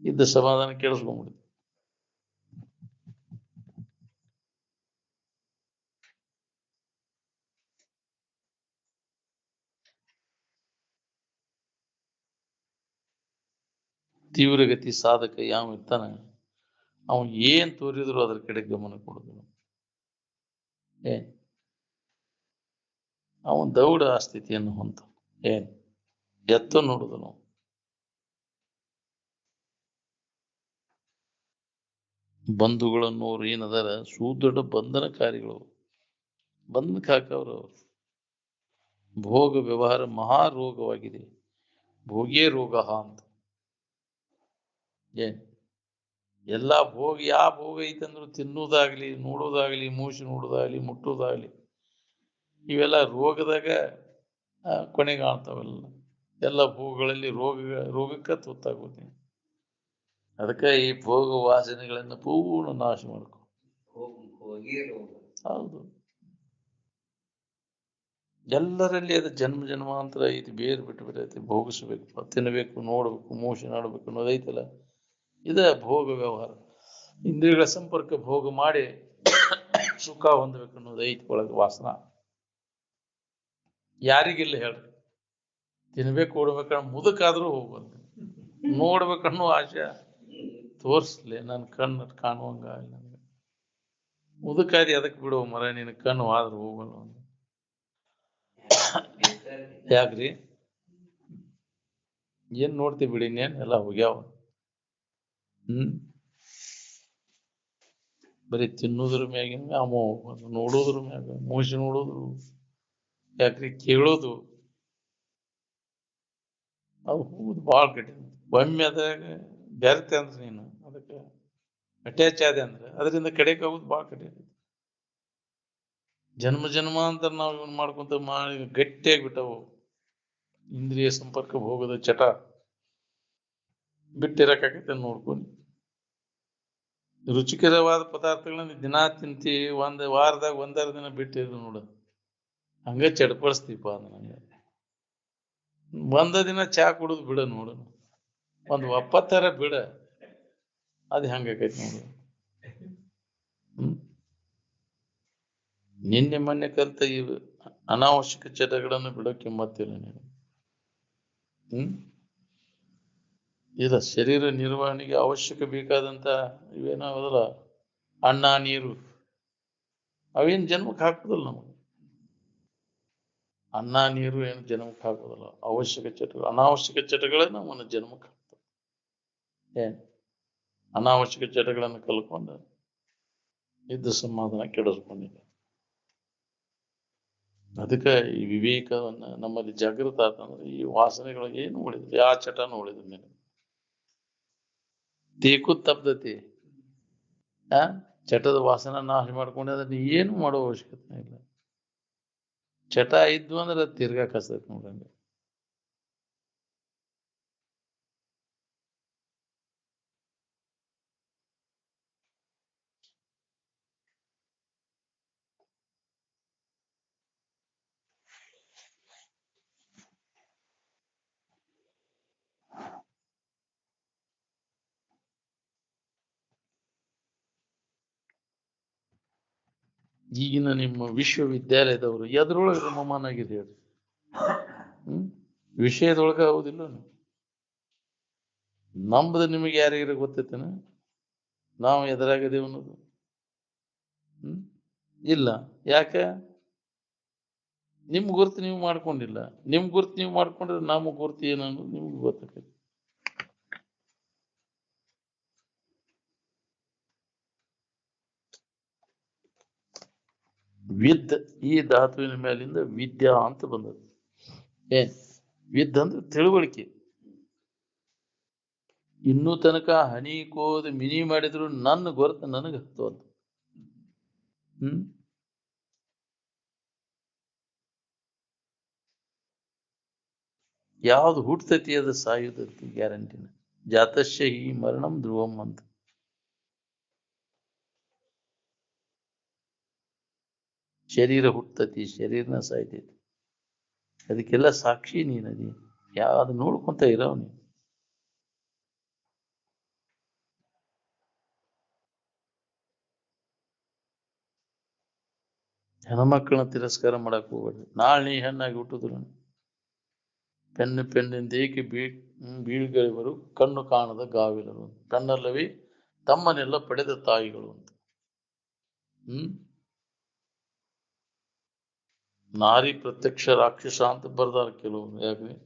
A: ಇದ್ದ ಸಮಾಧಾನ ಕೇಳಿಸ್ಕೊಂಡ್ಬಿಡುತ್ತೆ. ತೀವ್ರಗತಿ ಸಾಧಕ ಯಾವ ಇರ್ತಾನ, ಅವನ್ ಏನ್ ತೋರಿದ್ರು ಅದ್ರ ಕಡೆ ಗಮನ ಕೊಡುದು. ಏನ್ ಅವನ್ ದೌಡ ಆ ಸ್ಥಿತಿಯನ್ನು ಹೊಂತ. ಏನ್ ಎತ್ತ ನೋಡುದು ನಾವು. ಬಂಧುಗಳನ್ನೋರು ಏನದಾರ ಸುದೃಢ ಬಂಧನಕಾರಿಗಳು, ಬಂಧನಕ್ಕೆ ಹಾಕವ್ರು. ಅವರು ಭೋಗ ವ್ಯವಹಾರ ಮಹಾರೋಗವಾಗಿದೆ, ಭೋಗೇ ರೋಗ ಅಂತ. ಏನ್ ಎಲ್ಲಾ ಭೋಗ, ಯಾವ ಭೋಗ ಐತಂದ್ರು ತಿನ್ನುವುದಾಗ್ಲಿ, ನೋಡೋದಾಗ್ಲಿ, ಮೂಸಿ ನೋಡೋದಾಗ್ಲಿ, ಮುಟ್ಟೋದಾಗ್ಲಿ, ಇವೆಲ್ಲ ರೋಗದಾಗ ಕೊನೆಗಾಣ್ತಾವಲ್ಲ. ಎಲ್ಲ ಭೋಗಗಳಲ್ಲಿ ರೋಗಕ್ಕೆ ತುತ್ತಾಗೋದು. ಅದಕ್ಕೆ ಈ ಭೋಗ ವಾಸನೆಗಳನ್ನು ಪೂರ್ಣ ನಾಶ ಮಾಡ್ಕೊ. ಹೌದು, ಎಲ್ಲರಲ್ಲಿ ಅದು ಜನ್ಮ ಜನ್ಮಾಂತರ ಇದು ಬೇರೆ ಬಿಟ್ಟು ಬಿಟ್ಟೈತಿ. ಭೋಗಿಸ್ಬೇಕು, ತಿನ್ನಬೇಕು, ನೋಡ್ಬೇಕು, ಮೋಷನ್ ಆಡ್ಬೇಕು ಅನ್ನೋದೈತಲ್ಲ, ಇದ ಭೋಗ ವ್ಯವಹಾರ. ಇಂದ್ರಿಯಗಳ ಸಂಪರ್ಕ ಭೋಗ ಮಾಡಿ ಸುಖ ಹೊಂದಬೇಕು ಅನ್ನೋದು ಐತಿ ಒಳಗೆ ವಾಸನ. ಯಾರಿಗಿಲ್ಲ ಹೇಳ್ರಿ, ತಿನ್ಬೇಕು ಓಡ್ಬೇಕನ್ನ ಮುದಕಾದ್ರೂ ಹೋಗ್ಬಂದು, ನೋಡ್ಬೇಕನ್ನೋ ಆಶೆ ತೋರ್ಸ್ಲಿ ನನ್ನ ಕಣ್ಣು ಕಾಣುವಂಗ. ನನಗೆ ಮುದುಕಾರಿ ಅದಕ್ಕೆ ಬಿಡುವ ಮರ, ನಿನ್ನ ಕಣ್ಣು ಆದ್ರೂ ಹೋಗಲ್ಲ. ಯಾಕ್ರಿ ಏನ್ ನೋಡ್ತೀವಿ ಬಿಡಿ, ಇನ್ನೇನ್ ಎಲ್ಲ ಹೋಗ್ಯಾವ. ಬರೀ ತಿನ್ನೋದ್ರ ಮ್ಯಾಗಿನ ಅಮೋ, ನೋಡೋದ್ರ ಮ್ಯಾಗ ಮೂಸಿ ನೋಡೋದು. ಯಾಕ್ರಿ ಕೇಳೋದು, ಅವು ಹೂದು ಭಾಳ ಕಠಿಣ. ಒಮ್ಮೆ ಅದಾಗ ಬೆರ್ತೆ ಅಂದ್ರೆ ನೀನು ಅದಕ್ಕೆ ಅಟ್ಯಾಚ್ ಆದೆ ಅಂದ್ರೆ ಅದರಿಂದ ಕಡೆಗೆ ಆಗೋದು ಭಾಳ ಕಠಿಣ. ಜನ್ಮ ಜನ್ಮಾಂತರ ನಾವು ಇವನ್ ಮಾಡ್ಕೊಂತ ಮಾಡಿ ಗಟ್ಟಿಯಾಗಿಬಿಟ್ಟವು. ಇಂದ್ರಿಯ ಸಂಪರ್ಕ ಭೋಗದ ಚಟ ಬಿಟ್ಟಿರಕಾಕೈತೆ ನೋಡ್ಕೊಂಡು. ರುಚಿಕರವಾದ ಪದಾರ್ಥಗಳನ್ನ ದಿನಾ ತಿಂತಿ, ಒಂದ್ ವಾರದಾಗ ಒಂದರ ದಿನ ಬಿಟ್ಟಿದ್ರು ನೋಡು, ಹಂಗ ಚಡ್ಪಡಿಸ್ತೀಪ ನನಗೆ. ಒಂದ ದಿನ ಚಾ ಕುಡುದು ಬಿಡ ನೋಡು, ಒಂದ್ ಒಪ್ಪತ್ತರ ಬಿಡ, ಅದ್ ಹೆಂಗಾಕೈತಿ ನೋಡು. ನಿನ್ನೆ ಮೊನ್ನೆ ಕಲ್ತ ಇವು ಅನಾವಶ್ಯಕ ಚಟಗಳನ್ನು ಬಿಡೋಕೆ ಮತ್ತಿಲ್ಲ ನೀನು. ಇಲ್ಲ, ಶರೀರ ನಿರ್ವಹಣೆಗೆ ಅವಶ್ಯಕ ಬೇಕಾದಂತ ಇವೇನಾವದಲ್ಲ, ಅನ್ನ ನೀರು, ಅವೇನ್ ಜನ್ಮಕ್ಕೆ ಹಾಕುದಿಲ್ಲ ನಮಗೆ. ಅನ್ನ ನೀರು ಏನು ಜನ್ಮಕ್ಕೆ ಹಾಕೋದಿಲ್ಲ. ಅವಶ್ಯಕ ಚಟಗಳು, ಅನಾವಶ್ಯಕ ಚಟಗಳೇ ನಮ್ಮನ್ನ ಜನ್ಮಕ್ಕೆ ಹಾಕ್ತವೆ. ಏನ್ ಅನಾವಶ್ಯಕ ಚಟಗಳನ್ನು ಕಲ್ಕೊಂಡು ಇದ್ದ ಸಮಾಧಾನ ಕೆಡಿಸ್ಕೊಂಡಿದೆ. ಅದಕ್ಕೆ ಈ ವಿವೇಕವನ್ನ ನಮ್ಮಲ್ಲಿ ಜಾಗೃತ ಆತಂದ್ರೆ ಈ ವಾಸನೆಗಳಿಗೆ ಏನು ಉಳಿದ್ರು, ಯಾವ ಚಟನೂ ಉಳಿದ್ರು ಮೇಲೆ ತೇಕು ತಪ್ದತಿ. ಚಟದ ವಾಸನ ನಾಶ ಮಾಡ್ಕೊಂಡೆ ಅದನ್ನ ಏನು ಮಾಡೋ ಅವಶ್ಯಕತೆ ಇಲ್ಲ. ಚಟ ಇದ್ವು ಅಂದ್ರೆ ಅದು ತಿರ್ಗಾಕ್ ಹಸ್ತೈತಿ ನೋಡ್ರಂಗೆ. ಈಗಿನ ನಿಮ್ಮ ವಿಶ್ವವಿದ್ಯಾಲಯದವರು ಎದ್ರೊಳಗೆ ರಮಮಾನ ಆಗಿದೆ ಹೇಳಿ. ವಿಷಯದೊಳಗ ಹೌದಿಲ್ಲ. ನಮ್ದು ನಿಮಗೆ ಯಾರಿಗಾರ ಗೊತ್ತೈತೇನ ನಾವು ಎದುರಾಗದೇವ್ ಅನ್ನೋದು? ಇಲ್ಲ. ಯಾಕೆ? ನಿಮ್ಮ ಗುರುತು ನೀವು ಮಾಡ್ಕೊಂಡಿಲ್ಲ. ನಿಮ್ಮ ಗುರುತು ನೀವು ಮಾಡ್ಕೊಂಡ್ರೆ ನಮ್ಮ ಗುರುತು ಏನು ಅನ್ನೋದು ನಿಮ್ಗೆ ಗೊತ್ತಾಗತ್ತೆ. ವಿದ್ ಈ ಧಾತುವಿನ ಮೇಲಿಂದ ವಿದ್ಯಾ ಅಂತ ಬಂದದ್ದು. ಏನ್ ವಿದ್ ಅಂದ್ರೆ ತಿಳುವಳಿಕೆ. ಇನ್ನೂ ತನಕ ಹನಿ ಕೋದ್ ಮಿನಿ ಮಾಡಿದ್ರು ನನ್ನ ಗೊರತು ನನಗೆ ಹತ್ತುವಂತ. ಯಾವ್ದು ಹುಟ್ಟತೈತಿ ಅದು ಸಾಯುದೈತಿ ಗ್ಯಾರಂಟಿನ. ಜಾತಸ್ಯ ಹಿ ಮರಣಂ ಧ್ರುವಂ ಅಂತ. ಶರೀರ ಹುಟ್ಟತೈತಿ, ಶರೀರನ ಸಾಯ್ತೈತಿ. ಅದಕ್ಕೆಲ್ಲ ಸಾಕ್ಷಿ ನೀನದಿ. ಯಾವ್ದು ನೋಡ್ಕೊಂತ ಇರವ ನೀನು. ಹೆಣ್ಮಕ್ಳನ್ನ ತಿರಸ್ಕಾರ ಮಾಡಕ್ ಹೋಗ್ಬೇಡ್ರಿ. ನಾಳೆ ನೀ ಹೆಣ್ಣಾಗಿ ಹುಟ್ಟುದ್ರು ಪೆಣ್ಣಿಂದ ಏಕೆ ಬೀಳ್ಗಳಿವರು ಕಣ್ಣು ಕಾಣದ ಗಾವಿಲರು. ಕಣ್ಣಲ್ಲವೇ ತಮ್ಮನೆಲ್ಲ ಪಡೆದ ತಾಯಿಗಳು ಅಂತ. ನಾರಿ ಪ್ರತ್ಯಕ್ಷ ರಾಕ್ಷಸ ಅಂತ ಬರ್ದಾರ ಕೆಲವರು. ಯಾಕ್ರಿ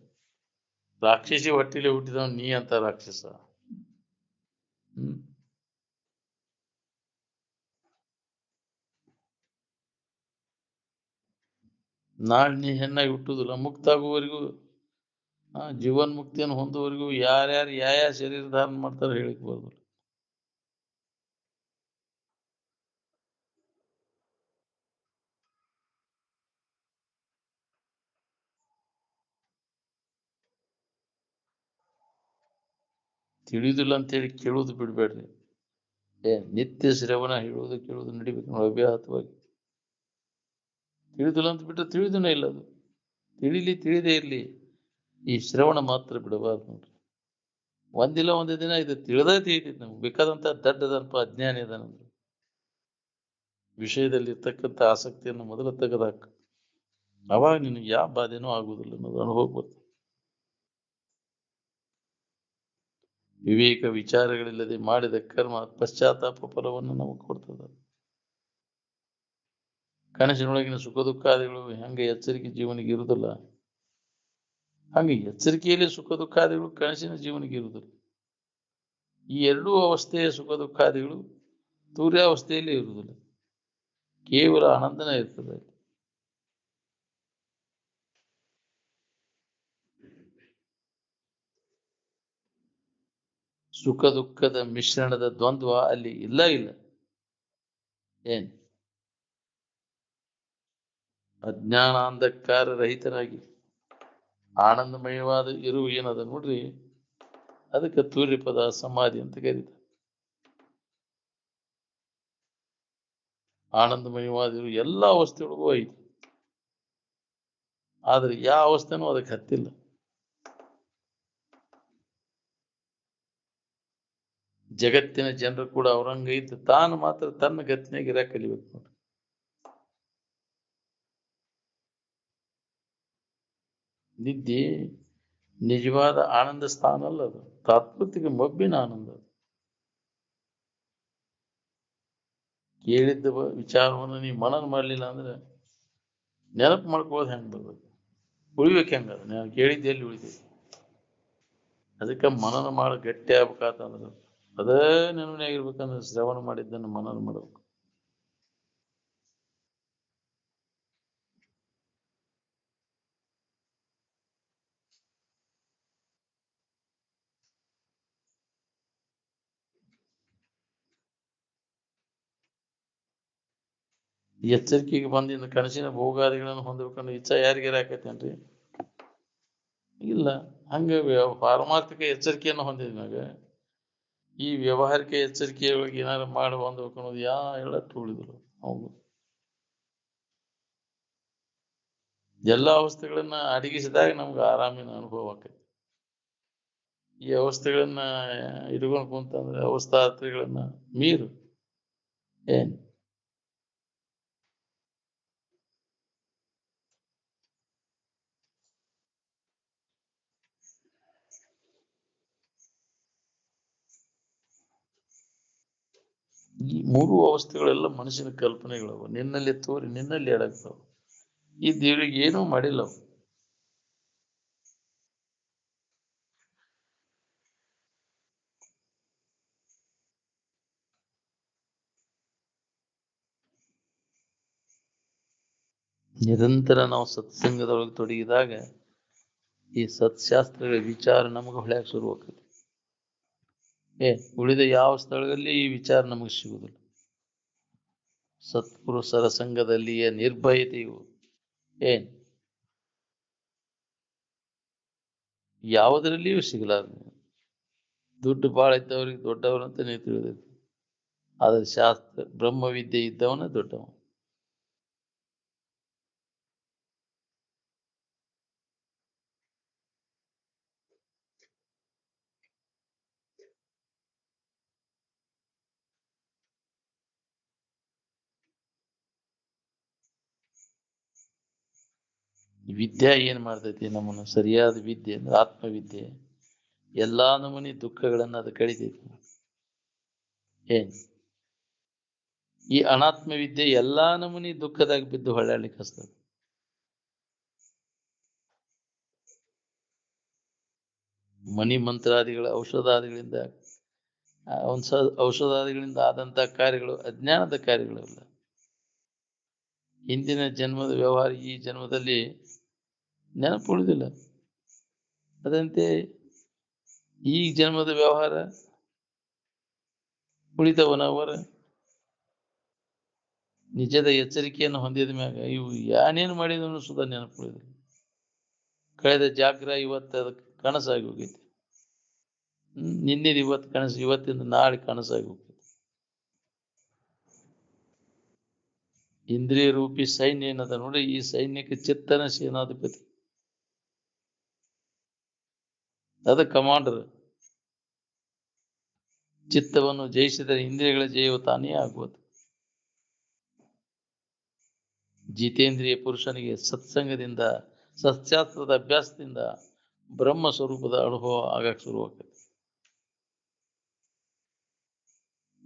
A: ರಾಕ್ಷಸಿ ಹೊಟ್ಟಿಲೆ ಹುಟ್ಟಿದವ ನೀ ಅಂತ ರಾಕ್ಷಸ. ನಾಳೆ ನೀ ಹೆಣ್ಣಾಗಿ ಹುಟ್ಟುದಿಲ್ಲ, ಮುಕ್ತ ಆಗುವವರೆಗೂ ಜೀವನ್ ಮುಕ್ತಿಯನ್ನು ಹೊಂದುವವರೆಗೂ ಯಾರ್ಯಾರು ಯಾವ ಶರೀರ ಧಾರಣ ಮಾಡ್ತಾರೆ ಹೇಳಿಕ್ ಬರೋದಿಲ್ಲ. ತಿಳಿದಿಲ್ಲ ಅಂತೇಳಿ ಕೇಳುವುದು ಬಿಡ್ಬೇಡ್ರಿ. ನಿತ್ಯ ಶ್ರವಣ ಹೇಳುವುದು ಕೇಳುವುದು ನಡಿಬೇಕು ನೋಡಿ ಅಭ್ಯಾಸವಾಗಿ. ತಿಳಿದಿಲ್ಲ ಅಂತ ಬಿಟ್ಟರೆ ತಿಳಿದನೇ ಇಲ್ಲ. ಅದು ತಿಳಿದೇ ಇರ್ಲಿ, ಈ ಶ್ರವಣ ಮಾತ್ರ ಬಿಡಬಾರ್ದು ನೋಡ್ರಿ. ಒಂದಿಲ್ಲ ಒಂದೇ ದಿನ ಇದು ತಿಳಿದೇ ತಿಳಿತೈತಿ ನಮ್ಗೆ. ಬೇಕಾದಂತ ದಡ್ಡದನಪ ಅಜ್ಞಾನಿ ಅದಾನಂದ್ರೆ ವಿಷಯದಲ್ಲಿ ಇರ್ತಕ್ಕಂಥ ಆಸಕ್ತಿಯನ್ನು ಮೊದಲು ತೆಗೆದಾಕ. ಅವಾಗ ನಿನಗೆ ಯಾವ ಬಾಧೆನೂ ಆಗುವುದಿಲ್ಲ ಅನ್ನೋದು ಅನುಭವ ಬರ್ತದೆ. ವಿವೇಕ ವಿಚಾರಗಳಿಲ್ಲದೆ ಮಾಡಿದ ಕರ್ಮ ಪಶ್ಚಾತ್ತಾಪ ಫಲವನ್ನು ನಮಗೆ ಕೊಡ್ತದ. ಕನಸಿನೊಳಗಿನ ಸುಖ ದುಃಖಾದಿಗಳು ಹೆಂಗೆ ಎಚ್ಚರಿಕೆ ಜೀವನಿಗೆ ಇರುವುದಿಲ್ಲ, ಹಂಗೆ ಎಚ್ಚರಿಕೆಯಲ್ಲಿ ಸುಖ ದುಃಖಾದಿಗಳು ಕನಸಿನ ಜೀವನಿಗೆ ಇರುವುದಿಲ್ಲ. ಈ ಎರಡೂ ಅವಸ್ಥೆಯ ಸುಖ ದುಃಖಾದಿಗಳು ತೂರ್ಯಾವಸ್ಥೆಯಲ್ಲಿ ಇರುವುದಿಲ್ಲ, ಕೇವಲ ಆನಂದನೇ ಇರ್ತದೆ. ಸುಖ ದುಃಖದ ಮಿಶ್ರಣದ ದ್ವಂದ್ವ ಅಲ್ಲಿ ಇಲ್ಲ. ಏನ್ ಅಜ್ಞಾನ ಅಂಧಕಾರ ರಹಿತರಾಗಿ ಆನಂದಮಯವಾದ ಇರು ಏನದ ನೋಡ್ರಿ, ಅದಕ್ಕೆ ತೂರ್ಯಪದ ಸಮಾಧಿ ಅಂತ ಕರೀತಾರೆ. ಆನಂದಮಯವಾದ ಇರು ಎಲ್ಲ ಅವಸ್ಥೆಯೊಳಗೂ ಐತಿ, ಆದ್ರೆ ಯಾವ ಅವಸ್ಥೆನೂ ಅದಕ್ಕೆ ಹತ್ತಿಲ್ಲ. ಜಗತ್ತಿನ ಜನರು ಕೂಡ ಅವರಂಗ ಇದ್ದು ತಾನು ಮಾತ್ರ ತನ್ನ ಗತಿನಾಗಿರ ಕಲಿಬೇಕು ನೋಡ್ರಿ. ನಿದ್ದೆ ನಿಜವಾದ ಆನಂದ ಸ್ಥಾನ ಅಲ್ಲ, ಅದು ತಾತ್ಪತ್ಯಕ್ಕೆ ಮಬ್ಬಿನ ಆನಂದ. ಕೇಳಿದ್ದ ವಿಚಾರವನ್ನು ನೀವು ಮನನ ಮಾಡ್ಲಿಲ್ಲ ಅಂದ್ರೆ ನೆನಪು ಮಾಡ್ಕೊಳ್ಳೋದು ಹೆಂಗ್ ಬರ್ಬೇಕು, ಉಳಿಬೇಕು ಹೆಂಗ? ನಾನು ಕೇಳಿದ್ದೆ ಎಲ್ಲಿ ಉಳಿತೈತಿ? ಅದಕ್ಕೆ ಮನನ ಮಾಡಿ ಗಟ್ಟಿ ಆಗ್ಬೇಕಂತಂದ್ರೆ ಅದೇ ನೆನಪಿನಾಗಿರ್ಬೇಕಂದ್ರೆ ಶ್ರವಣ ಮಾಡಿದ್ದನ್ನು ಮನನ ಮಾಡ್ಬೇಕು. ಎಚ್ಚರಿಕೆಗೆ ಬಂದಿಂದ ಕನಸಿನ ಭೋಗಾದಿಗಳನ್ನು ಹೊಂದಬೇಕನ್ನೋ ಇಚ್ಛೆ ಯಾರಿಗಾರ ಆಕೈತೇನ್ರಿ? ಇಲ್ಲ. ಹಂಗ ಪಾರಮಾರ್ಥಿಕ ಎಚ್ಚರಿಕೆಯನ್ನು ಹೊಂದಿದ್ಮ್ಯಾಗ ಈ ವ್ಯವಹಾರಿಕ ಎಚ್ಚರಿಕೆಯೊಳಗೆ ಏನಾರು ಮಾಡಿ ಹೊಂದಬೇಕು ಅನ್ನೋದು ಹೇಳಟ್ಟು ಉಳಿದ್ರು. ಹೌದು, ಎಲ್ಲ ಅವಸ್ಥೆಗಳನ್ನ ಅಡಗಿಸಿದಾಗ ನಮ್ಗೆ ಆರಾಮಿನ ಅನುಭವ ಆಕೈತಿ. ಈ ಅವಸ್ಥೆಗಳನ್ನ ಇಟ್ಕೊಂಡು ಕುಂತಂದ್ರೆ ಅವಸ್ಥಾತ್ರಗಳನ್ನ ಮೀರು ಏನ್ ಈ ಮೂರು ಅವಸ್ಥೆಗಳೆಲ್ಲ ಮನಸ್ಸಿನ ಕಲ್ಪನೆಗಳವ, ನಿನ್ನಲ್ಲಿ ತೋರಿ ನಿನ್ನಲ್ಲಿ ಅಡಗ್ತಾವ. ಈ ದೇವ್ರಿಗೆ ಏನೂ ಮಾಡಿಲ್ಲ ಅವು. ನಿರಂತರ ನಾವು ಸತ್ಸಂಗದೊಳಗೆ ತೊಡಗಿದಾಗ ಈ ಸತ್ಶಾಸ್ತ್ರಗಳ ವಿಚಾರ ನಮಗೆ ಹೊಳ್ಯಾಕ ಶುರು ಆಗ್ತದೆ. ಉಳಿದ ಯಾವ ಸ್ಥಳದಲ್ಲಿ ಈ ವಿಚಾರ ನಮಗೆ ಸಿಗುದಿಲ್ಲ. ಸತ್ಪುರುಷರ ಸಂಘದಲ್ಲಿಯೇ ನಿರ್ಭಯತೆಯು ಏನ್ ಯಾವುದರಲ್ಲಿಯೂ ಸಿಗಲಾರ. ದುಡ್ಡು ಭಾಳ ಇದ್ದವ್ರಿಗೆ ದೊಡ್ಡವರಂತ ನೀವು ತಿಳಿದೈತಿ. ಆದ್ರೆ ಶಾಸ್ತ್ರ ಬ್ರಹ್ಮವಿದ್ಯೆ ಇದ್ದವನ ದೊಡ್ಡವ. ವಿದ್ಯೆ ಏನ್ ಮಾಡ್ತೈತಿ ನಮ್ಮನ್ನು? ಸರಿಯಾದ ವಿದ್ಯೆ ಅಂದ್ರೆ ಆತ್ಮವಿದ್ಯೆ ಎಲ್ಲಾ ನಮೂನಿ ದುಃಖಗಳನ್ನ ಅದು ಕಡಿತೈತಿ. ಏನ್ ಈ ಅನಾತ್ಮ ವಿದ್ಯೆ ಎಲ್ಲಾ ನಮೂನಿ ದುಃಖದಾಗ ಬಿದ್ದು ಹೊಳ್ಯಾಡ್ಲಿಕ್ಕೆ ಹಸ್ತದ. ಮನಿ ಮಂತ್ರಾದಿಗಳ ಔಷಧಾದಿಗಳಿಂದ ಔಷಧಾದಿಗಳಿಂದ ಆದಂತ ಕಾರ್ಯಗಳು ಅಜ್ಞಾನದ ಕಾರ್ಯಗಳಲ್ಲ. ಹಿಂದಿನ ಜನ್ಮದ ವ್ಯವಹಾರ ಈ ಜನ್ಮದಲ್ಲಿ ನೆನಪುಳಿದಿಲ್ಲ. ಅದಂತೆ ಈ ಜನ್ಮದ ವ್ಯವಹಾರ ಉಳಿದವನವರ ನಿಜದ ಎಚ್ಚರಿಕೆಯನ್ನು ಹೊಂದಿದ ಮ್ಯಾಗ ಇವು ಯಾನೇನು ಮಾಡಿದವನು ಸುಧಾ ನೆನಪುಳಿದಿಲ್ಲ. ಕಳೆದ ಜಾಗ್ರ ಇವತ್ತು ಅದಕ್ಕೆ ಕನಸಾಗಿ ಹೋಗೈತಿ. ನಿನ್ನೆದು ಇವತ್ತು ಕನಸು, ಇವತ್ತಿಂದ ನಾಳೆ ಕನಸಾಗಿ ಹೋಗ್ತೈತಿ. ಇಂದ್ರಿಯ ರೂಪಿ ಸೈನ್ಯ ಏನದ ನೋಡಿ, ಈ ಸೈನ್ಯಕ್ಕೆ ಚಿತ್ತನ ಸೇನಾಧಿಪತಿ, ಅದ ಕಮಾಂಡರ್. ಚಿತ್ತವನ್ನು ಜಯಿಸಿದರೆ ಇಂದ್ರಿಯಗಳ ಜಯವು ತಾನೇ ಆಗುವುದು. ಜಿತೇಂದ್ರಿಯ ಪುರುಷನಿಗೆ ಸತ್ಸಂಗದಿಂದ ಸತ್ಶಾಸ್ತ್ರದ ಅಭ್ಯಾಸದಿಂದ ಬ್ರಹ್ಮ ಸ್ವರೂಪದ ಅನುಭವ ಆಗಕ್ಕೆ ಶುರುವಾಗ್ತದೆ.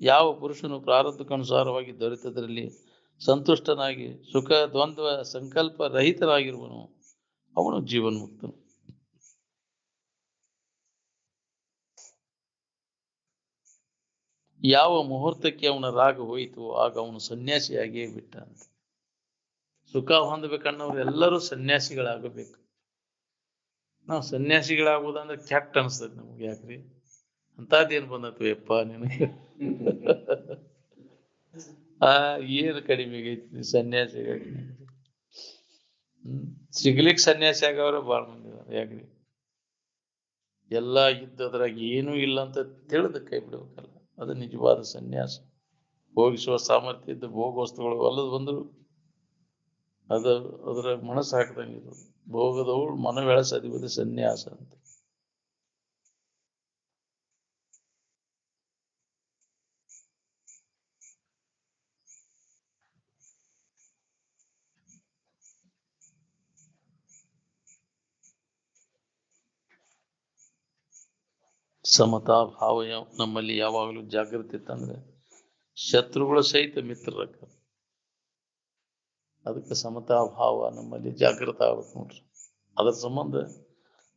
A: ಯಾವ ಪುರುಷನು ಪ್ರಾರಬ್ಧಕ್ಕನುಸಾರವಾಗಿ ದೊರೆತದರಲ್ಲಿ ಸಂತುಷ್ಟನಾಗಿ ಸುಖ ದ್ವಂದ್ವ ಸಂಕಲ್ಪ ರಹಿತನಾಗಿರುವನು ಅವನು ಜೀವನ್ಮುಕ್ತನು. ಯಾವ ಮುಹೂರ್ತಕ್ಕೆ ಅವನ ರಾಗ ಹೋಯಿತು ಆಗ ಅವನು ಸನ್ಯಾಸಿಯಾಗಿಯೇ ಬಿಟ್ಟ ಅಂತ. ಸುಖ ಹೊಂದಬೇಕನ್ನೋರು ಎಲ್ಲರೂ ಸನ್ಯಾಸಿಗಳಾಗಬೇಕು. ನಾವು ಸನ್ಯಾಸಿಗಳಾಗುವುದಂದ್ರೆ ಕೆಟ್ಟ ಅನಿಸ್ತದೆ ನಮ್ಗೆ. ಯಾಕ್ರಿ ಅಂತದೇನು ಬಂದತ್ವಪ್ಪ ನಿನಗೆ? ಏನು ಕಡಿಮೆ ಆಗೈತಿ ಸನ್ಯಾಸಿಗಾಗಿ? ಸಿಗ್ಲಿಕ್ಕೆ ಸನ್ಯಾಸಿ ಆಗವ್ರೆ ಬಾಳ ಮಂದಿ. ಯಾಕ್ರಿ ಎಲ್ಲಾ ಇದ್ದದ್ರಾಗ ಏನೂ ಇಲ್ಲ ಅಂತ ತಿಳಿದ ಕೈ ಬಿಡ್ಬೇಕಲ್ಲ, ಅದು ನಿಜವಾದ ಸನ್ಯಾಸ. ಭೋಗಿಸುವ ಸಾಮರ್ಥ್ಯ ಇದ್ದು ಭೋಗ ವಸ್ತುಗಳು ಅಲ್ಲದ ಬಂದ್ರು ಅದು ಅದರ ಮನಸ್ಸು ಹಾಕ್ದಂಗೆ ಭೋಗದವಳು ಮನವೆಳಸದಿವುದು ಸನ್ಯಾಸ ಅಂತ. ಸಮತಾ ಭಾವ ನಮ್ಮಲ್ಲಿ ಯಾವಾಗಲೂ ಜಾಗೃತಿ ಇತ್ತಂದ್ರೆ ಶತ್ರುಗಳು ಸಹಿತ ಮಿತ್ರರಕ್ಕ. ಅದಕ್ಕೆ ಸಮತಾ ಭಾವ ನಮ್ಮಲ್ಲಿ ಜಾಗೃತ ಆಗ್ಬೇಕು ನೋಡ್ರಿ. ಅದರ ಸಂಬಂಧ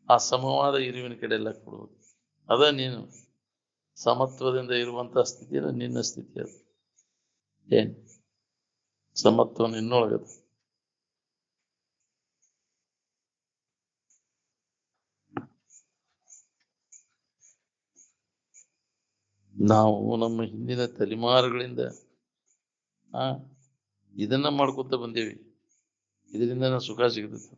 A: ಆ ಸಮವಾದ ಇರುವಿನ ಕಡೆ ಎಲ್ಲ ಕೊಡ್ಬೇಕು. ಅದ ನೀನು ಸಮತ್ವದಿಂದ ಇರುವಂತ ಸ್ಥಿತಿ ನಿನ್ನ ಸ್ಥಿತಿ. ಅದು ಏನ್ ಸಮತ್ವ ನಿನ್ನೊಳಗದ. ನಾವು ನಮ್ಮ ಹಿಂದಿನ ತಲೆಮಾರುಗಳಿಂದ ಇದನ್ನ ಮಾಡ್ಕೊತ ಬಂದೇವಿ. ಇದರಿಂದ ಸುಖ ಸಿಗ್ತದೆ.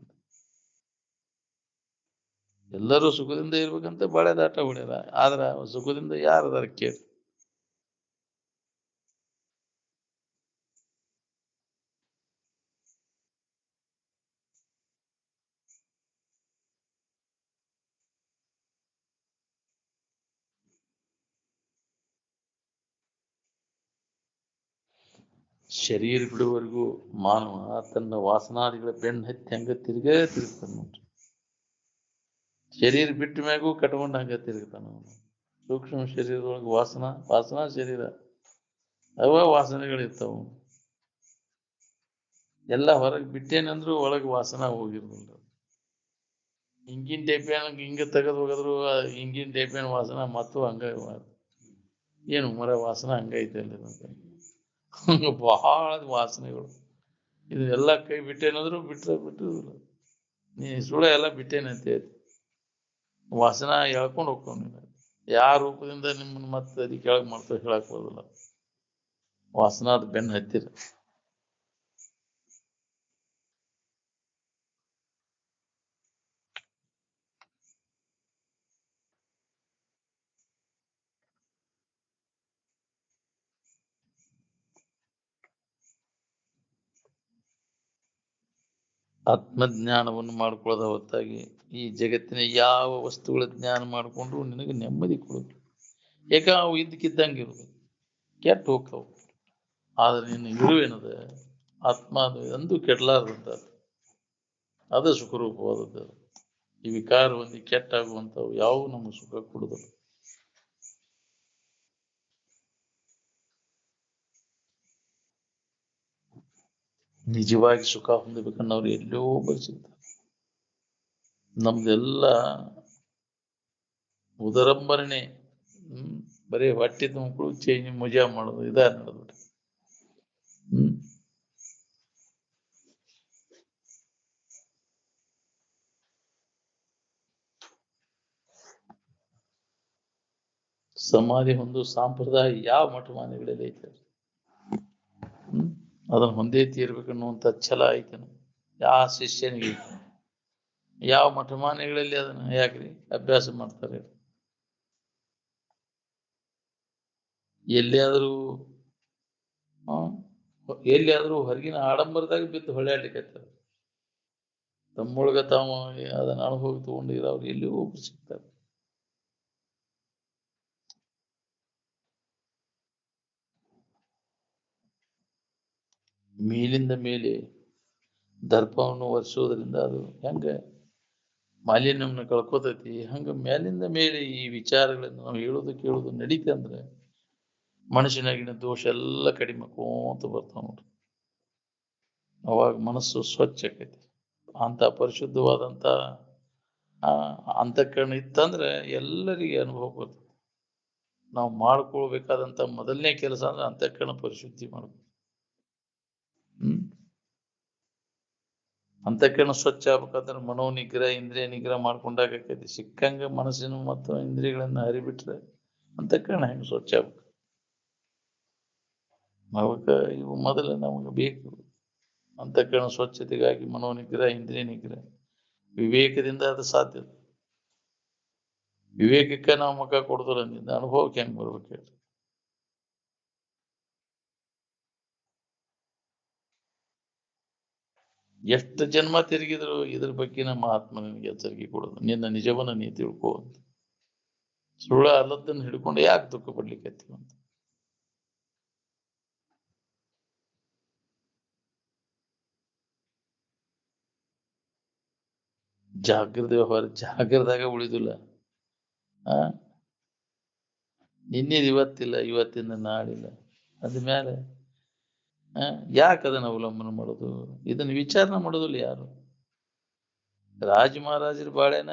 A: ಎಲ್ಲರೂ ಸುಖದಿಂದ ಇರ್ಬೇಕಂತ ಬಾಳೆ ದಾಟ ಹೊಡ್ಯಾರ. ಆದ್ರ ಸುಖದಿಂದ ಯಾರದಾರ ಕೇಳಿ? ಶರೀರ ಬಿಡುವವರೆಗೂ ಮಾನವ ತನ್ನ ವಾಸನಾದಿಗಳ ಬೆನ್ನು ಹತ್ತಿ ಹಂಗ ತಿರುಗ್ತಾನ ನೋಡ್ರಿ. ಶರೀರ ಬಿಟ್ಟ ಮ್ಯಾಗೂ ಕಟ್ಕೊಂಡ್ ಹಂಗ ತಿರುಗ್ತಾನ. ಸೂಕ್ಷ್ಮ ಶರೀರದೊಳಗೆ ವಾಸನಾ ಶರೀರ ಅವ ವಾಸನೆಗಳಿರ್ತಾವ. ಎಲ್ಲ ಹೊರಗೆ ಬಿಟ್ಟೇನಂದ್ರು ಒಳಗೆ ವಾಸನ ಹೋಗಿರ್ಲಿಲ್ಲ. ಹಿಂಗಿನ ಟೇಪ್ಯಾನ ಹಿಂಗ ತೆಗೆದು ಹೋಗಿದ್ರು ಹಿಂಗಿನ ಟೇಪ್ಯಾನ ವಾಸನ ಮತ್ತು ಹಂಗ ಏನು ಮರ ವಾಸನ ಹಂಗೈತೆ ಅಲ್ಲಿ ಹಂಗ ಬಹಳ ವಾಸನೆಗಳು. ಇದೆಲ್ಲ ಕೈ ಬಿಟ್ಟೇನಂದ್ರು ಬಿಟ್ಟಿರುದಿಲ್ಲ. ನೀ ಸುಳ್ಳ ಎಲ್ಲ ಬಿಟ್ಟೇನಂತ ಹೇಳಿ ವಾಸನ ಹೇಳ್ಕೊಂಡು ಹೋಗ್ಕೊಂಡು ಯಾವ ರೂಪದಿಂದ ನಿಮ್ಮನ್ನ ಮತ್ತೆ ಅದಿ ಕೆಳಗೆ ಮಾಡ್ತಾ ಹೇಳಕ್ ಬರೋದಿಲ್ಲ. ವಾಸನ ಅದು ಬೆನ್ನು ಹತ್ತಿರ. ಆತ್ಮಜ್ಞಾನವನ್ನು ಮಾಡ್ಕೊಳ್ಳೋದ ಹೊತ್ತಾಗಿ ಈ ಜಗತ್ತಿನ ಯಾವ ವಸ್ತುಗಳ ಜ್ಞಾನ ಮಾಡಿಕೊಂಡ್ರು ನಿನಗೆ ನೆಮ್ಮದಿ ಕೊಡುದು. ಯಾಕ ಅವು ಇದ್ದಕ್ಕಿದ್ದಂಗೆ ಇರುದು, ಕೆಟ್ಟ ಹೋಗ್ತಾವು. ಆದ್ರೆ ನಿನ್ನ ಇರುವೇನದ ಆತ್ಮ ಅದು ಎಂದೂ ಕೆಡಲಾರದಂತ ಅದು ಸುಖರೂಪವಾದದ್ದು. ಈ ವಿಕಾರ ಹೊಂದಿ ಕೆಟ್ಟಾಗುವಂಥವು ಯಾವುವು ನಮಗೆ ಸುಖ ಕೊಡುದಿಲ್ಲ. ನಿಜವಾಗಿ ಸುಖ ಹೊಂದಬೇಕನ್ನೋರು ಎಲ್ಲೋ ಬಯಸಿರ್ತಾರೆ. ನಮ್ದೆಲ್ಲ ಉದರಂಬರಣೆ. ಬರೀ ಹೊಟ್ಟೆ ತುಂಬಿಗಳು ಚೇಂಜ್ ಮಜಾ ಮಾಡೋದು ಇದ ನಡೆದ್ಬಿಟ್ಟು. ಸಮಾಧಿ ಹೊಂದು ಸಂಪ್ರದಾಯ ಯಾವ ಮಠಮಾನ್ಯಗಳಲ್ಲಿ ಐತೆ? ಅದನ್ನ ಹೊಂದೇ ತೀರ್ಬೇಕನ್ನುವಂಥ ಛಲ ಐತನ ಯಾವ ಶಿಷ್ಯನಿಗೆ? ಯಾವ ಮಠಮಾನ್ಯಗಳಲ್ಲಿ ಅದನ್ನ ಯಾಕ್ರಿ ಅಭ್ಯಾಸ ಮಾಡ್ತಾರೆ? ಎಲ್ಲಿಯಾದ್ರೂ ಎಲ್ಲಿಯಾದ್ರೂ ಹೊರಗಿನ ಆಡಂಬರದಾಗ ಬಿದ್ದು ಹೊಳ್ಯಾಡ್ಲಿಕ್ಕೆ ತಮ್ಮೊಳಗ ತಾವು ಅದನ್ನ ಅನುಭವ ತಗೊಂಡಿರೋರು ಎಲ್ಲಿಯೂ ಒಬ್ರು ಸಿಗ್ತಾರೆ. ಮೇಲಿಂದ ಮೇಲೆ ದರ್ಪವನ್ನು ಒರೆಸೋದ್ರಿಂದ ಅದು ಹೆಂಗ ಮಾಲಿನ್ಯವನ್ನು ಕಳ್ಕೋತೈತಿ, ಹಂಗ ಮೇಲಿಂದ ಮೇಲೆ ಈ ವಿಚಾರಗಳನ್ನು ನಾವು ಹೇಳೋದು ಕೇಳೋದು ನಡೀತೆ ಅಂದ್ರೆ ಮನುಷ್ಯನಾಗಿನ ದೋಷ ಎಲ್ಲ ಕಡಿಮೆ ಆಕೋಂತ ಬರ್ತಾವ ನೋಡ್ರಿ. ಅವಾಗ ಮನಸ್ಸು ಸ್ವಚ್ಛ ಆಕೈತಿ. ಅಂತ ಪರಿಶುದ್ಧವಾದಂತ ಅಂತಃಕರಣ ಇತ್ತಂದ್ರೆ ಎಲ್ಲರಿಗೆ ಅನುಭವ ಬರ್ತದೆ. ನಾವು ಮಾಡ್ಕೊಳ್ಬೇಕಾದಂತ ಮೊದಲನೇ ಕೆಲಸ ಅಂದ್ರೆ ಅಂತಃಕರಣ ಪರಿಶುದ್ಧಿ ಮಾಡ್ಬೇಕು. ಅಂತಃಕರಣ ಸ್ವಚ್ಛ ಆಗ್ಬೇಕಂದ್ರೆ ಮನೋ ನಿಗ್ರಹ ಇಂದ್ರಿಯ ನಿಗ್ರಹ ಮಾಡ್ಕೊಂಡಾಗ ಆಕೈತಿ. ಸಿಕ್ಕಂಗ ಮನಸ್ಸಿನ ಮತ್ತು ಇಂದ್ರಿಯಗಳನ್ನ ಹರಿಬಿಟ್ರೆ ಅಂತಃಕರಣ ಹೆಂಗೆ ಸ್ವಚ್ಛ ಆಗ್ಬೇಕು? ಅವಾಗ ಇವು ಮೊದಲು ನಮಗೆ ಬೇಕು. ಅಂತಃಕರಣ ಸ್ವಚ್ಛತೆಗಾಗಿ ಮನೋ ನಿಗ್ರಹ ಇಂದ್ರಿಯ ನಿಗ್ರಹ ವಿವೇಕದಿಂದ ಅದು ಸಾಧ್ಯ. ವಿವೇಕಕ್ಕೆ ನಾವು ಮುಖ ಕೊಡುದಿಲ್ಲ ಅಂದಿಂದ ಅನುಭವಕ್ಕೆ ಹೆಂಗ್ ಬರ್ಬೇಕು ಹೇಳಿ? ಎಷ್ಟು ಜನ್ಮ ತಿರುಗಿದ್ರು ಇದ್ರ ಬಗ್ಗೆ ನಮ್ಮ ಆತ್ಮ ನಿನಗೆ ಎಚ್ಚರಿಕೆ ಕೊಡೋದು. ನಿನ್ನ ನಿಜವನ್ನ ನೀ ತಿಳ್ಕೋ ಅಂತ. ಸುಳ್ಳ ಅಲ್ಲದನ್ನು ಹಿಡ್ಕೊಂಡು ಯಾಕೆ ದುಃಖ ಪಡ್ಲಿಕ್ಕೆ ಅಂತ. ಜಾಗೃತ ವ್ಯವಹಾರ ಜಾಗೃದಾಗ ಉಳಿದಿಲ್ಲ. ನಿನ್ನೆದು ಇವತ್ತಿಲ್ಲ, ಇವತ್ತಿಂದ ನಾಳಿಲ್ಲ. ಅದ್ಮೇಲೆ ಯಾಕೆ ಅದನ್ನ ಅವಲಂಬನೆ ಮಾಡೋದು? ಇದನ್ನ ವಿಚಾರಣೆ ಮಾಡೋದಿಲ್ಲ ಯಾರು. ರಾಜ ಮಹಾರಾಜರ ಬಾಳೆನ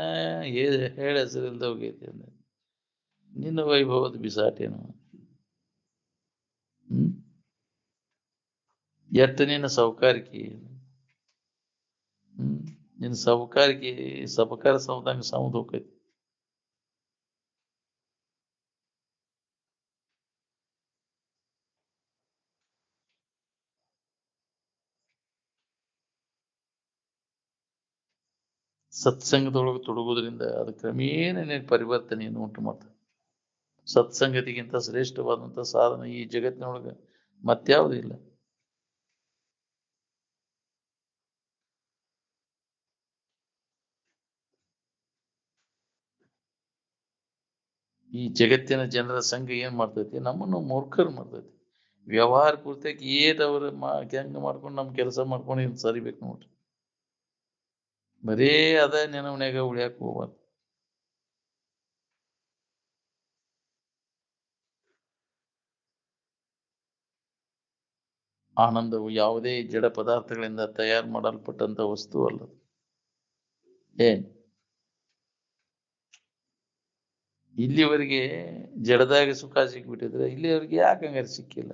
A: ಹೇಳ ಹೆಸರಿಲ್ದ ಹೋಗೈತಿ ಅಂದ್ರೆ ನಿನ್ನ ವೈಭವದ ಬಿಸಾಟೇನು? ಎಟ್ಟು ನಿನ್ನ ಸೌಕಾರಿಕೆ, ನಿನ್ನ ಸೌಕಾರಿಕೆ ಸಬಕಾರ ಸೌದಂಗ ಸೌದ್ ಹೋಗೈತಿ. ಸತ್ಸಂಗದೊಳಗೆ ತೊಡಗೋದ್ರಿಂದ ಅದು ಕ್ರಮೇಣ ಪರಿವರ್ತನೆಯನ್ನು ಉಂಟು ಮಾಡ್ತದೆ. ಸತ್ಸಂಗತಿಗಿಂತ ಶ್ರೇಷ್ಠವಾದಂಥ ಸಾಧನ ಈ ಜಗತ್ತಿನೊಳಗೆ ಮತ್ಯಾವುದೂ ಇಲ್ಲ. ಈ ಜಗತ್ತಿನ ಜನರ ಸಂಘ ಏನ್ ಮಾಡ್ತೈತಿ? ನಮ್ಮನ್ನು ಮೂರ್ಖರು ಮಾಡ್ತೈತಿ. ವ್ಯವಹಾರ ಪೂರ್ತಿಯಾಗಿ ಏಟವ್ರ ಹೆಂಗ ಮಾಡ್ಕೊಂಡು ನಮ್ ಕೆಲಸ ಮಾಡ್ಕೊಂಡು ಇನ್ ಸರಿಬೇಕು ನೋಡ್ರಿ. ಬರೇ ಅದ ನೆನವನ್ಯಾಗ ಉಳಿಯಾಕ ಹೋಗ್ಬಾರ್ದು. ಆನಂದವು ಯಾವುದೇ ಜಡ ಪದಾರ್ಥಗಳಿಂದ ತಯಾರು ಮಾಡಲ್ಪಟ್ಟಂತ ವಸ್ತು ಅಲ್ಲ. ಏನ್ ಇಲ್ಲಿವರೆಗೆ ಜಡದಾಗ ಸುಖ ಸಿಕ್ಬಿಟ್ಟಿದ್ರೆ ಇಲ್ಲಿವರೆಗೆ ಯಾಕೆ ಹಂಗಾರೆ ಸಿಕ್ಕಿಲ್ಲ?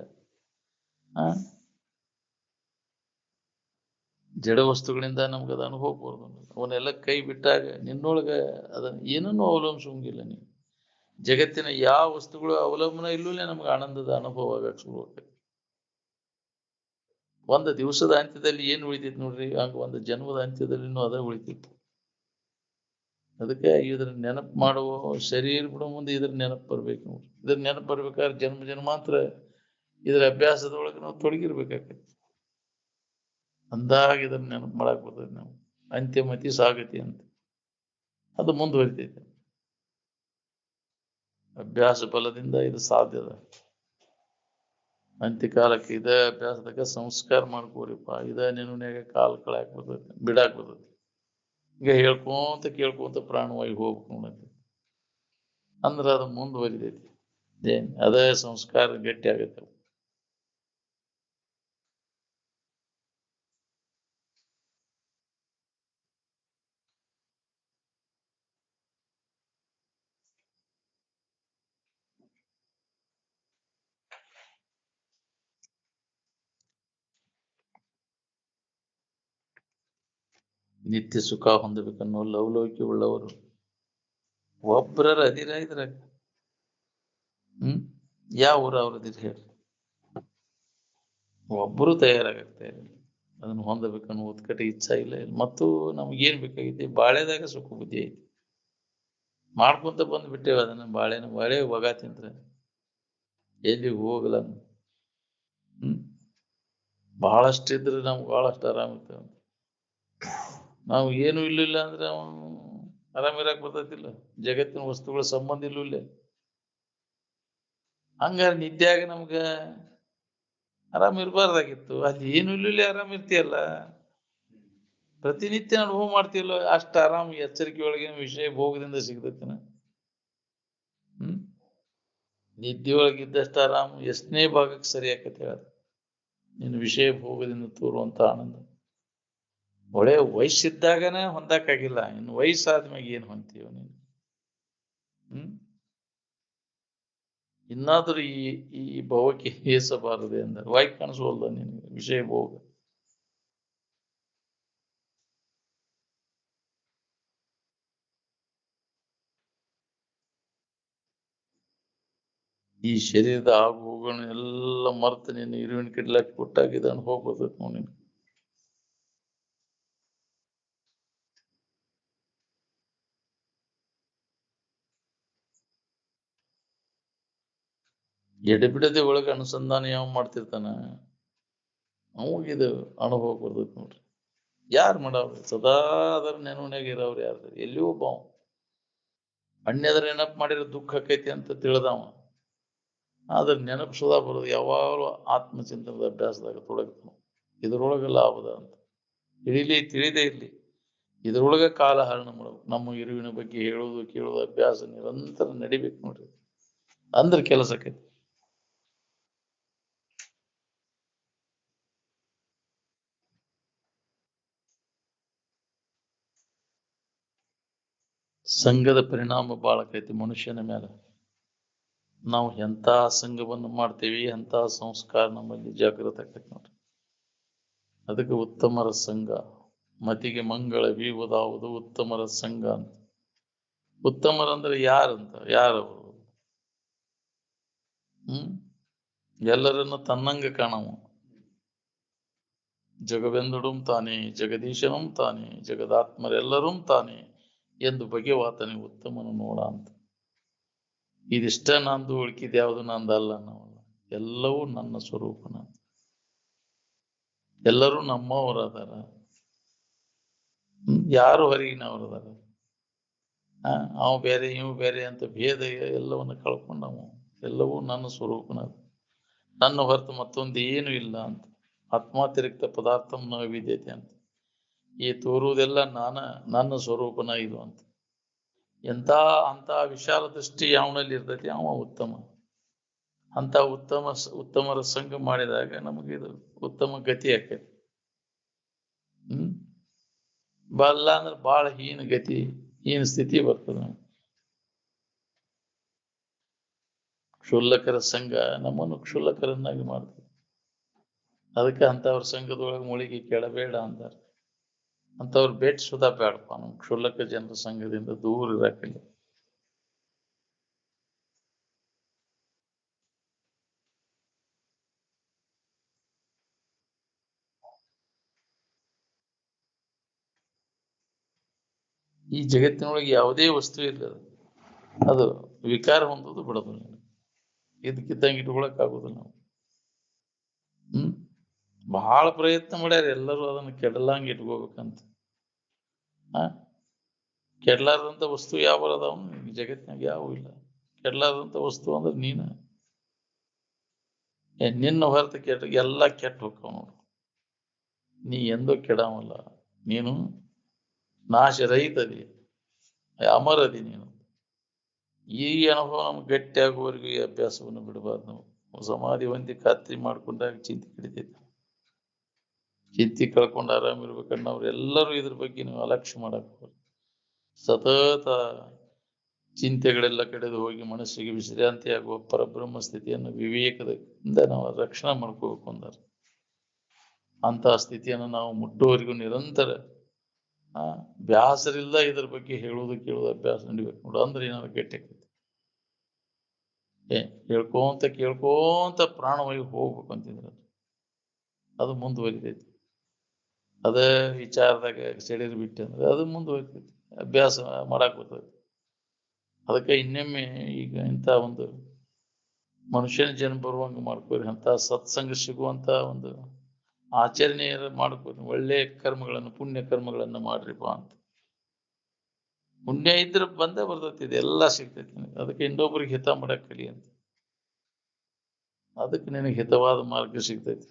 A: ಆ ಜಡ ವಸ್ತುಗಳಿಂದ ನಮ್ಗದ ಅನುಭವ ಬರೋದು. ಅವನ್ನೆಲ್ಲ ಕೈ ಬಿಟ್ಟಾಗ ನಿನ್ನೊಳಗ ಅದನ್ನ ಏನನ್ನೂ ಅವಲಂಬಿಸಂಗಿಲ್ಲ ನೀವು. ಜಗತ್ತಿನ ಯಾವ ವಸ್ತುಗಳು ಅವಲಂಬನೆ ಇಲ್ಲೂಲೆ ನಮ್ಗೆ ಆನಂದದ ಅನುಭವ ಆಗಕ್ಕೆ ಶುರು ಆಗ್ತದೆ. ಒಂದು ದಿವಸದ ಅಂತ್ಯದಲ್ಲಿ ಏನ್ ಉಳಿತೈತಿ ನೋಡ್ರಿ, ಹಂಗ ಒಂದು ಜನ್ಮದ ಅಂತ್ಯದಲ್ಲಿನೂ ಅದ ಉಳಿತೈತಿ. ಅದಕ್ಕೆ ಇದ್ರ ನೆನಪು ಮಾಡುವ ಶರೀರ ಬಿಡೋ ಮುಂದೆ ಇದ್ರ ನೆನಪು ಬರ್ಬೇಕು ನೋಡ್ರಿ. ಇದ್ರ ನೆನಪು ಬರ್ಬೇಕಾದ್ರೆ ಜನ್ಮ ಜನ್ಮಾಂತರ ಇದ್ರ ಅಭ್ಯಾಸದೊಳಗೆ ನಾವು ತೊಡಗಿರ್ಬೇಕಾಗ್ತೈತಿ. ಅಂದಾಗ ಇದನ್ನ ನೆನಪು ಮಾಡಕ್ ಬರ್ತೈತಿ. ನಾವು ಅಂತ್ಯಮತಿ ಸಾಗತಿ ಅಂತ ಅದು ಮುಂದುವರಿತೈತೆ. ಅಭ್ಯಾಸ ಫಲದಿಂದ ಇದು ಸಾಧ್ಯದ. ಅಂತ್ಯಕಾಲಕ್ಕೆ ಇದೇ ಅಭ್ಯಾಸದಾಗ ಸಂಸ್ಕಾರ ಮಾಡ್ಕೋರಿಪ್ಪ, ಇದೇ ನೆನಪಿನ್ಯಾಗ ಕಾಲ ಕಳ್ಯಾಕ್ ಬರ್ತೈತಿ, ಬಿಡಾಕ್ ಬರ್ತೈತಿ. ಈಗ ಕೇಳ್ಕೊಂತ ಪ್ರಾಣವಾಗಿ ಹೋಗ್ಬೇಕು ನೋಡತಿ ಅಂದ್ರ ಅದು ಮುಂದುವರಿತೈತಿ. ಏನ್ ಅದೇ ಸಂಸ್ಕಾರ ಗಟ್ಟಿ ಆಗತ್ತೆ. ನಿತ್ಯ ಸುಖ ಹೊಂದಬೇಕನ್ನೋ ಲವಲವಿಕೆ ಉಳ್ಳವರು ಒಬ್ಬರ ಅದಿರ ಇದ್ರಾಗ. ಯಾವ ಊರ ಅವ್ರದಿರ ಹೇಳ್ರಿ? ಒಬ್ಬರು ತಯಾರಾಗತ್ತೆ ಅದನ್ನು ಹೊಂದಬೇಕನ್ನೋ ಉತ್ಕಟ ಇಚ್ಛಾ ಇಲ್ಲ. ಮತ್ತು ನಮ್ಗೇನ್ ಬೇಕಾಗೈತಿ? ಬಾಳೆದಾಗ ಸುಖ ಬುದ್ಧಿ ಐತಿ. ಮಾಡ್ಕೊಂತ ಬಂದ್ ಬಿಟ್ಟೇವ ಅದನ್ನ. ಬಾಳೆ ಒಗ ತಿಂದ್ರೆ ಎಲ್ಲಿ ಹೋಗಲ್ಲ. ಬಹಳಷ್ಟಿದ್ರೆ ನಮ್ಗೆ ಬಹಳಷ್ಟು ಆರಾಮ ಇರ್ತೇವೆ. ನಾವು ಏನು ಇಲ್ಲಿಲ್ಲ ಅಂದ್ರೆ ಅವನು ಆರಾಮಿರಾಕ್ ಬರ್ತೈತಿಲ್ಲ. ಜಗತ್ತಿನ ವಸ್ತುಗಳ ಸಂಬಂಧ ಇಲ್ಲೇ. ಹಂಗಾರೆ ನಿದ್ಯಾಗ ನಮ್ಗ ಆರಾಮ್ ಇರ್ಬಾರ್ದಾಗಿತ್ತು. ಅಲ್ಲಿ ಏನು ಇಲ್ಲೇ ಆರಾಮ್ ಇರ್ತೀಯಲ್ಲ. ಪ್ರತಿನಿತ್ಯ ಅನುಭವ ಮಾಡ್ತೀವಲ್ಲ, ಅಷ್ಟು ಆರಾಮ್ ಎಚ್ಚರಿಕೆ ಒಳಗಿನ ವಿಷಯ ಭೋಗದಿಂದ ಸಿಗ್ತೈತಿನ. ನಿದ್ದೆ ಒಳಗಿದ್ದಷ್ಟು ಆರಾಮ್ ಎಷ್ಟನೇ ಭಾಗಕ್ಕೆ ಸರಿ ಆಕತಿ ಹೇಳ. ನಿನ್ನ ವಿಷಯ ಭೋಗದಿಂದ ತೋರುವಂತ ಆನಂದ ಒಳ್ಳೆ ವಯಸ್ಸಿದ್ದಾಗನ ಹೊಂದಕ್ಕಾಗಿಲ್ಲ, ಇನ್ನು ವಯಸ್ಸಾದ್ಮ್ಯಾಗ ಏನ್ ಹೊಂತೀವ ನೀನು? ಇನ್ನಾದ್ರೂ ಈ ಭವಕ್ಕೆ ಹೇಸಬಾರದೆ ಅಂದ್ರೆ ವಾಯ್ ಕಾಣಿಸೋಲ್ದ ನಿನಗೆ ವಿಷಯ ಭೋಗ. ಈ ಶರೀರದ ಆಗು ಹೋಗೋಣ ಎಲ್ಲ ಮರ್ತ ನೀನು ಇರುವಿನ ಕಿಡ್ಲಾಕ್ ಕೊಟ್ಟಾಗಿದ್ದಾನು ಹೋಗ್ಬರ್ತೈತಿ ನೋಡಿ. ನೀನು ಎಡೆಬಿಡದೆ ಒಳಗೆ ಅನುಸಂಧಾನ ಯಾವ ಮಾಡ್ತಿರ್ತಾನ ಅವಾಗಿದು ಅನುಭವ ಬರ್ತೈತಿ ನೋಡ್ರಿ. ಯಾರು ಮಾಡವ್ರಿ? ಸದಾ ಅದರ ನೆನವನ್ಯಾಗ ಇರೋರು ಯಾರು? ಎಲ್ಲಿ ಒಬ್ಬ ಅನ್ಯದ್ರ ನೆನಪು ಮಾಡಿರೋ ದುಃಖ ಆಕೈತಿ ಅಂತ ತಿಳಿದವ. ಆದ್ರೆ ನೆನಪು ಸುಧಾ ಬರೋದು ಯಾವಾಗಲೂ ಆತ್ಮಚಿಂತನದ ಅಭ್ಯಾಸದಾಗ ತೊಡಗ್ತಾನ. ಇದ್ರೊಳಗೆ ಲಾಭದ ಅಂತ ತಿಳಿದೇ ಇರ್ಲಿ. ಇದ್ರೊಳಗೆ ಕಾಲ ಹರಣ ಮಾಡ್ಬೇಕು. ನಮ್ಮ ಇರುವಿನ ಬಗ್ಗೆ ಹೇಳೋದು ಕೇಳೋದು ಅಭ್ಯಾಸ ನಿರಂತರ ನಡಿಬೇಕು ನೋಡ್ರಿ. ಅಂದ್ರೆ ಕೆಲಸ ಆಕೈತಿ. ಸಂಘದ ಪರಿಣಾಮ ಬಾಳ ಆಕೈತಿ ಮನುಷ್ಯನ ಮೇಲೆ. ನಾವು ಎಂಥ ಸಂಘವನ್ನು ಮಾಡ್ತೇವಿ ಎಂಥ ಸಂಸ್ಕಾರ ನಮ್ಮಲ್ಲಿ ಜಾಗೃತ ಆಕೈತಿ ನೋಡ್ರಿ. ಅದಕ್ಕೆ ಉತ್ತಮರ ಸಂಘ ಮತಿಗೆ ಮಂಗಳವೀವುದಾವುದು ಉತ್ತಮರ ಸಂಘ ಅಂತ. ಉತ್ತಮರಂದ್ರೆ ಯಾರಂತ? ಯಾರವರು? ಎಲ್ಲರನ್ನು ತನ್ನಂಗ ಕಾಣವ. ಜಗವೆಂದಡುಂ ತಾನೇ, ಜಗದೀಶನಂ ತಾನೇ, ಜಗದಾತ್ಮರೆಲ್ಲರೂ ತಾನೇ ಎಂದು ಬಗೆವಾತನೇ ಉತ್ತಮನು ನೋಡ ಅಂತ. ಇದಿಷ್ಟ ನಂದು, ಉಳ್ಕಿದ್ ಯಾವುದು ನಂದಲ್ಲ ನಾವಲ್ಲ. ಎಲ್ಲವೂ ನನ್ನ ಸ್ವರೂಪನ. ಎಲ್ಲರೂ ನಮ್ಮವರದಾರ. ಯಾರು ಹೊರಗಿನವರದಾರ? ಅವ್ ಬೇರೆ ಇವು ಬೇರೆ ಅಂತ ಭೇದ ಎಲ್ಲವನ್ನು ಕಳ್ಕೊಂಡು ನಾವು ಎಲ್ಲವೂ ನನ್ನ ಸ್ವರೂಪನ, ನನ್ನ ಹೊರತು ಮತ್ತೊಂದು ಏನು ಇಲ್ಲ ಅಂತ. ಆತ್ಮಾತಿರಿಕ್ತ ಪದಾರ್ಥ ನ ವಿದ್ಯತೆ ಅಂತ. ಈ ತೋರುವುದೆಲ್ಲ ನನ್ನ ಸ್ವರೂಪನ ಇದು ಅಂತ. ಅಂತ ವಿಶಾಲ ದೃಷ್ಟಿ ಯಾವನಲ್ಲಿ ಇರ್ತೈತಿ ಅವ ಉತ್ತಮ. ಅಂತ ಉತ್ತಮರ ಸಂಘ ಮಾಡಿದಾಗ ನಮಗಿದು ಉತ್ತಮ ಗತಿ ಆಕೈತಿ. ಬಲ್ಲ ಅಂದ್ರೆ ಬಹಳ ಹೀನ ಗತಿ, ಹೀನ ಸ್ಥಿತಿ ಬರ್ತದೆ ನಮ್ಗೆ. ಕ್ಷುಲ್ಲಕರ ಸಂಘ ನಮ್ಮನ್ನು ಕ್ಷುಲ್ಲಕರನ್ನಾಗಿ ಮಾಡ್ತದೆ. ಅದಕ್ಕೆ ಅಂತವ್ರ ಸಂಘದೊಳಗೆ ಮುಳುಗಿ ಕೆಳಬೇಡ ಅಂತಾರೆ. ಅಂತವ್ರು ಭೇಟಿ ಸುಧಾ ಬೇಡಪ್ಪ, ನಮ್ ಕ್ಷುಲ್ಲಕ ಜನರ ಸಂಘದಿಂದ ದೂರ ಇರಾಕಿಲ್ಲ. ಈ ಜಗತ್ತಿನೊಳಗೆ ಯಾವುದೇ ವಸ್ತು ಇರ್ತದೆ, ಅದು ವಿಕಾರ ಹೊಂದೋದು ಬಿಡೋದು. ಇದಕ್ಕಿದ್ದಂಗೆ ಇಟ್ಕೊಳಕ್ ಆಗುದಿಲ್ಲ ನಾವು. ಬಹಳ ಪ್ರಯತ್ನ ಮಾಡ್ಯಾರ ಎಲ್ಲರೂ ಅದನ್ನ ಕೆಡಲಂಗೆ ಇಟ್ಕೋಬೇಕಂತ. ಕೆಡ್ಲಾರ್ದಂತ ವಸ್ತು ಯಾವ ಅದಾವ ಜಗತ್ತಿನಾಗ? ಯಾವ ಇಲ್ಲ. ಕೆಡ್ಲಾರ್ದಂತ ವಸ್ತು ಅಂದ್ರೆ ನೀನ. ನಿನ್ನ ಹೊರತು ಎಲ್ಲ ಕೆಟ್ಟ ಹೋಗ್ತಾವ ನೋಡು. ನೀ ಎಂದೂ ಕೆಡವಲ್ಲ. ನೀನು ನಾಶರಹಿತದಿ, ಅಮರದಿ ನೀನು. ಈ ಅನುಭವ ನಮ್ಗೆ ಗಟ್ಟಿ ಆಗುವವರೆಗೂ ಈ ಅಭ್ಯಾಸವನ್ನು ಬಿಡಬಾರ್ದು ನಾವು. ಸಮಾಧಿ ಹೊಂದಿ ಖಾತ್ರಿ ಮಾಡ್ಕೊಂಡಾಗ ಚಿಂತೆ ಕಡಿತೈತಿ. ಚಿಂತೆ ಕಳ್ಕೊಂಡು ಆರಾಮಿರ್ಬೇಕನ್ನ ಅವ್ರೆಲ್ಲರೂ ಇದ್ರ ಬಗ್ಗೆ ನೀವು ಅಲಕ್ಷ್ಯ ಮಾಡಕ್ ಹೋಗ್ರಿ. ಸತತ ಚಿಂತೆಗಳೆಲ್ಲ ಕಡೆದು ಹೋಗಿ ಮನಸ್ಸಿಗೆ ವಿಶ್ರಾಂತಿ ಆಗುವ ಪರಬ್ರಹ್ಮ ಸ್ಥಿತಿಯನ್ನು ವಿವೇಕದಿಂದ ನಾವು ರಕ್ಷಣೆ ಮಾಡ್ಕೋಬೇಕು ಅಂದಾರೆ. ಅಂತಹ ಸ್ಥಿತಿಯನ್ನು ನಾವು ಮುಟ್ಟುವವರೆಗೂ ನಿರಂತರ ಬ್ಯಾಸರಿಲ್ಲ ಇದ್ರ ಬಗ್ಗೆ ಹೇಳೋದು ಕೇಳೋದು ಅಭ್ಯಾಸ ನಡಿಬೇಕು ನೋಡು. ಅಂದ್ರೆ ಏನಾದ್ರು ಗಟ್ಟಿ ಆಕೈತಿ. ಕೇಳ್ಕೋಂತ ಪ್ರಾಣವಾಗಿ ಹೋಗ್ಬೇಕು ಅಂತಿದ್ರೆ ಅದು ಮುಂದುವರಿತೈತಿ. ಅದೇ ವಿಚಾರದಾಗ ಸೆಳೆದು ಬಿಟ್ಟೆ ಅಂದ್ರೆ ಅದು ಮುಂದುವರಿತೈತಿ. ಅಭ್ಯಾಸ ಮಾಡಕ್ ಬರ್ತೈತಿ. ಅದಕ್ಕೆ ಇನ್ನೊಮ್ಮೆ ಈಗ ಇಂಥ ಒಂದು ಮನುಷ್ಯನ ಜನ್ಮ ಬರುವಂಗ ಮಾಡ್ಕೋರಿ. ಅಂತ ಸತ್ಸಂಗ ಸಿಗುವಂತ ಒಂದು ಆಚರಣೆ ಮಾಡ್ಕೋರಿ. ಒಳ್ಳೆ ಕರ್ಮಗಳನ್ನು, ಪುಣ್ಯ ಕರ್ಮಗಳನ್ನ ಮಾಡ್ರಿಪ್ಪ ಅಂತ. ಪುಣ್ಯ ಇದ್ರೆ ಬಂದೇ ಬರ್ತೈತಿ, ಇದೆಲ್ಲ ಸಿಗ್ತೈತಿ. ಅದಕ್ಕೆ ಇನ್ನೊಬ್ರಿಗೆ ಹಿತ ಮಾಡಕ್ ಕಲಿ ಅಂತ. ಅದಕ್ಕೆ ನಿನಗೆ ಹಿತವಾದ ಮಾರ್ಗ ಸಿಗ್ತೈತಿ.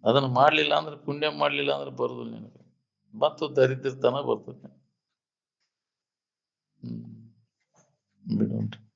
A: ಅದನ್ನ ಮಾಡ್ಲಿಲ್ಲ ಅಂದ್ರೆ, ಪುಣ್ಯ ಮಾಡ್ಲಿಲ್ಲ ಅಂದ್ರೆ ಬರುದಿಲ್ಲ ನಿನಗೆ. ಮತ್ತು ದರಿದ್ರತನ ಬರ್ತೈತಿ. ಬಿಡುಂಟ್ರಿ.